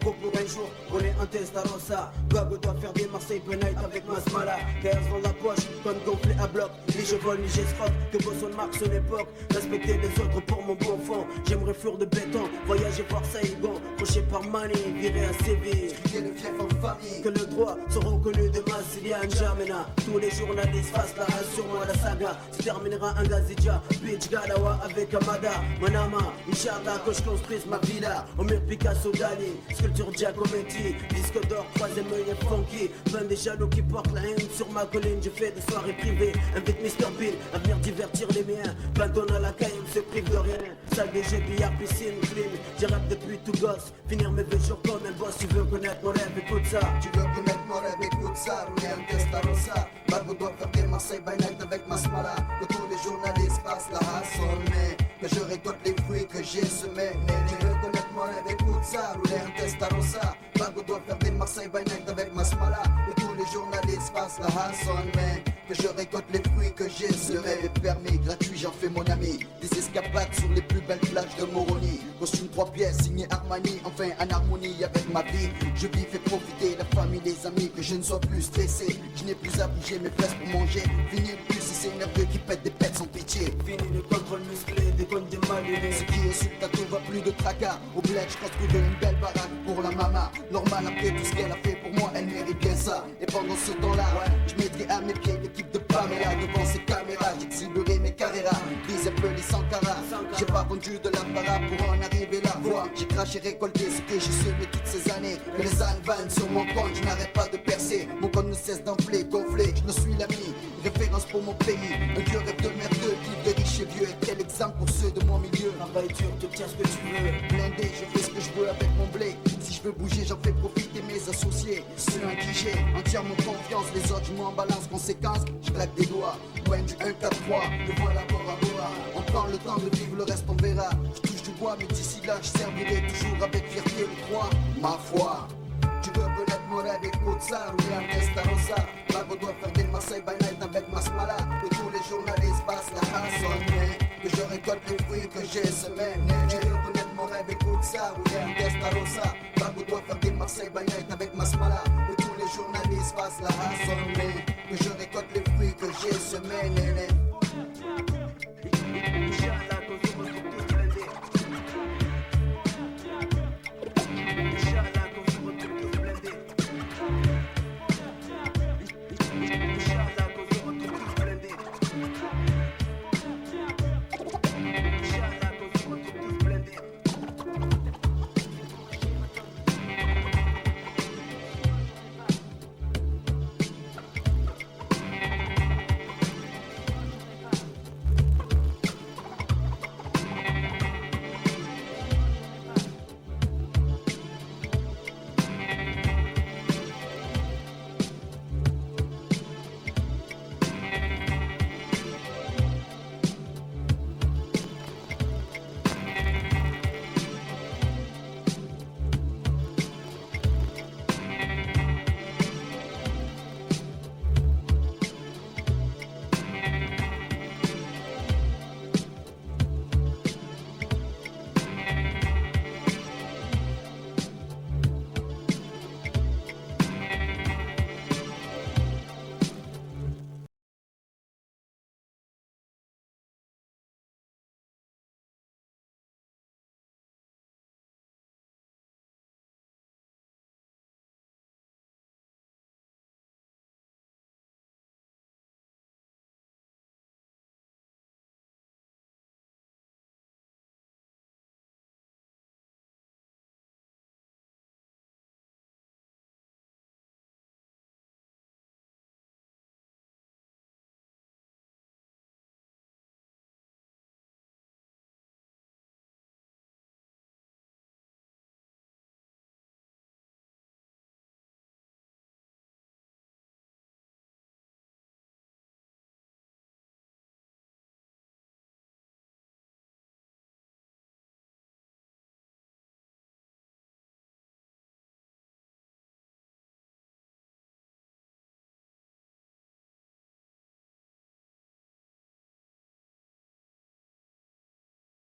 J: Pour un jour, on est un Testarossa. Bago doit faire des Marseille by night avec ma smala. Gaz dans la poche, comme gonflé à bloc. Ni je vole, ni j'escroque, que Bosson marque son époque. Respecter les autres pour mon bon fond. J'aimerais fleur de béton, voyager voir Saigon. Coché par Mani, virer à Séville. Crier le fief en famille. Que le droit soit reconnu de Massilia N'Djamena. Tous les journalistes fassent la race sur moi, la saga. Se terminera un Gazidja, Beach Galawa avec Amada. Manama, Inch'Allah, que je construise ma villa. Au mur Picasso Dali, sculpture Giacometti. Disque d'or, troisième œil est funky. 20 des jaloux qui portent la haine sur ma colline. Je fais des soirées privées, invite Mr Bean à venir divertir les miens. Bandon à la caille, on se prive de rien. Salle BG, billard, piscine, clean. J'ai rêve depuis tout gosse, finir mes vieux jours comme un boss. Tu veux connaître mon rêve, écoute ça. Tu veux connaître mon rêve, écoute ça. Rouler un Testarossa. Bago doit faire des Marseille by night avec ma smala. Que tous les journalistes passent la race en mai. Que je récolte les fruits que j'ai semés. Tu veux connaître mon rêve, écoute ça. Rouler un Testarossa. Bago doit faire des Marseille by night avec ma smala. Que tous les journalistes passent la race en mai. Que je récolte les fruits que j'ai semés. Les permis gratuits, j'en fais mon ami. Des escapades sur les plus belles plages de Moroni. Costume 3 pièces, signé Armani. Enfin en harmonie avec ma vie. Je vis, fais profiter la famille, les amis. Que je ne sois plus stressé. Je n'ai plus à bouger mes fesses pour manger. Fini le plus si c'est nerveux qui pète des pètes sans pitié. Fini le contrôle musclé, des comptes des malus. Ce qui est sur ta tout va plus de tracas. Au bled, je pense trouver une belle baraque pour la mama. Normal après tout ce qu'elle a fait pour moi, elle mérite bien ça. Et pendant ce temps-là, je mettrai à mes pieds l'équipe de Pamela. Devant ces caméras, j'exhiberai mes carreras. Gris appelé Sankara. J'ai pas vendu de l'apparat pour en arriver là. J'ai craché, récolté ce que j'ai semé toutes ces années. Que les ânes vannent sur mon compte, je n'arrête pas de percer. Mon compte ne cesse d'enfler, gonfler. Je ne suis l'ami, référence pour mon pays. Un vieux rêve de merdeux, vivre de riche et vieux. Et quel exemple pour ceux de mon milieu. Travail dur, te tiens ce que tu veux. Blindé, je fais ce que je veux avec mon blé. Si je veux bouger, j'en fais profiter mes associés. Ceux en qui j'ai entièrement confiance. Les autres, je m'en balance. Conséquence, je claque des doigts. Loin du 1, 4, 3, de voilà Bora Bora. On prend le temps de vivre, le reste on verra. Je touche du bois, mais d'ici là, je servirai toujours avec fierté le 3. Ma foi. Tu veux connaître mon rêve, écoute ça. Rouler un Testarossa. Bago doit faire des Marseille by night avec ma smala. Que tous les journalistes passent la race en mai. Que je récolte les fruits que j'ai semés. Tu veux connaître mon rêve, écoute ça. Rouler un Testarossa. Bago doit faire des Marseille by night avec ma smala. Que tous les journalistes passent la race en mai. Que je récolte les fruits que j'ai semés.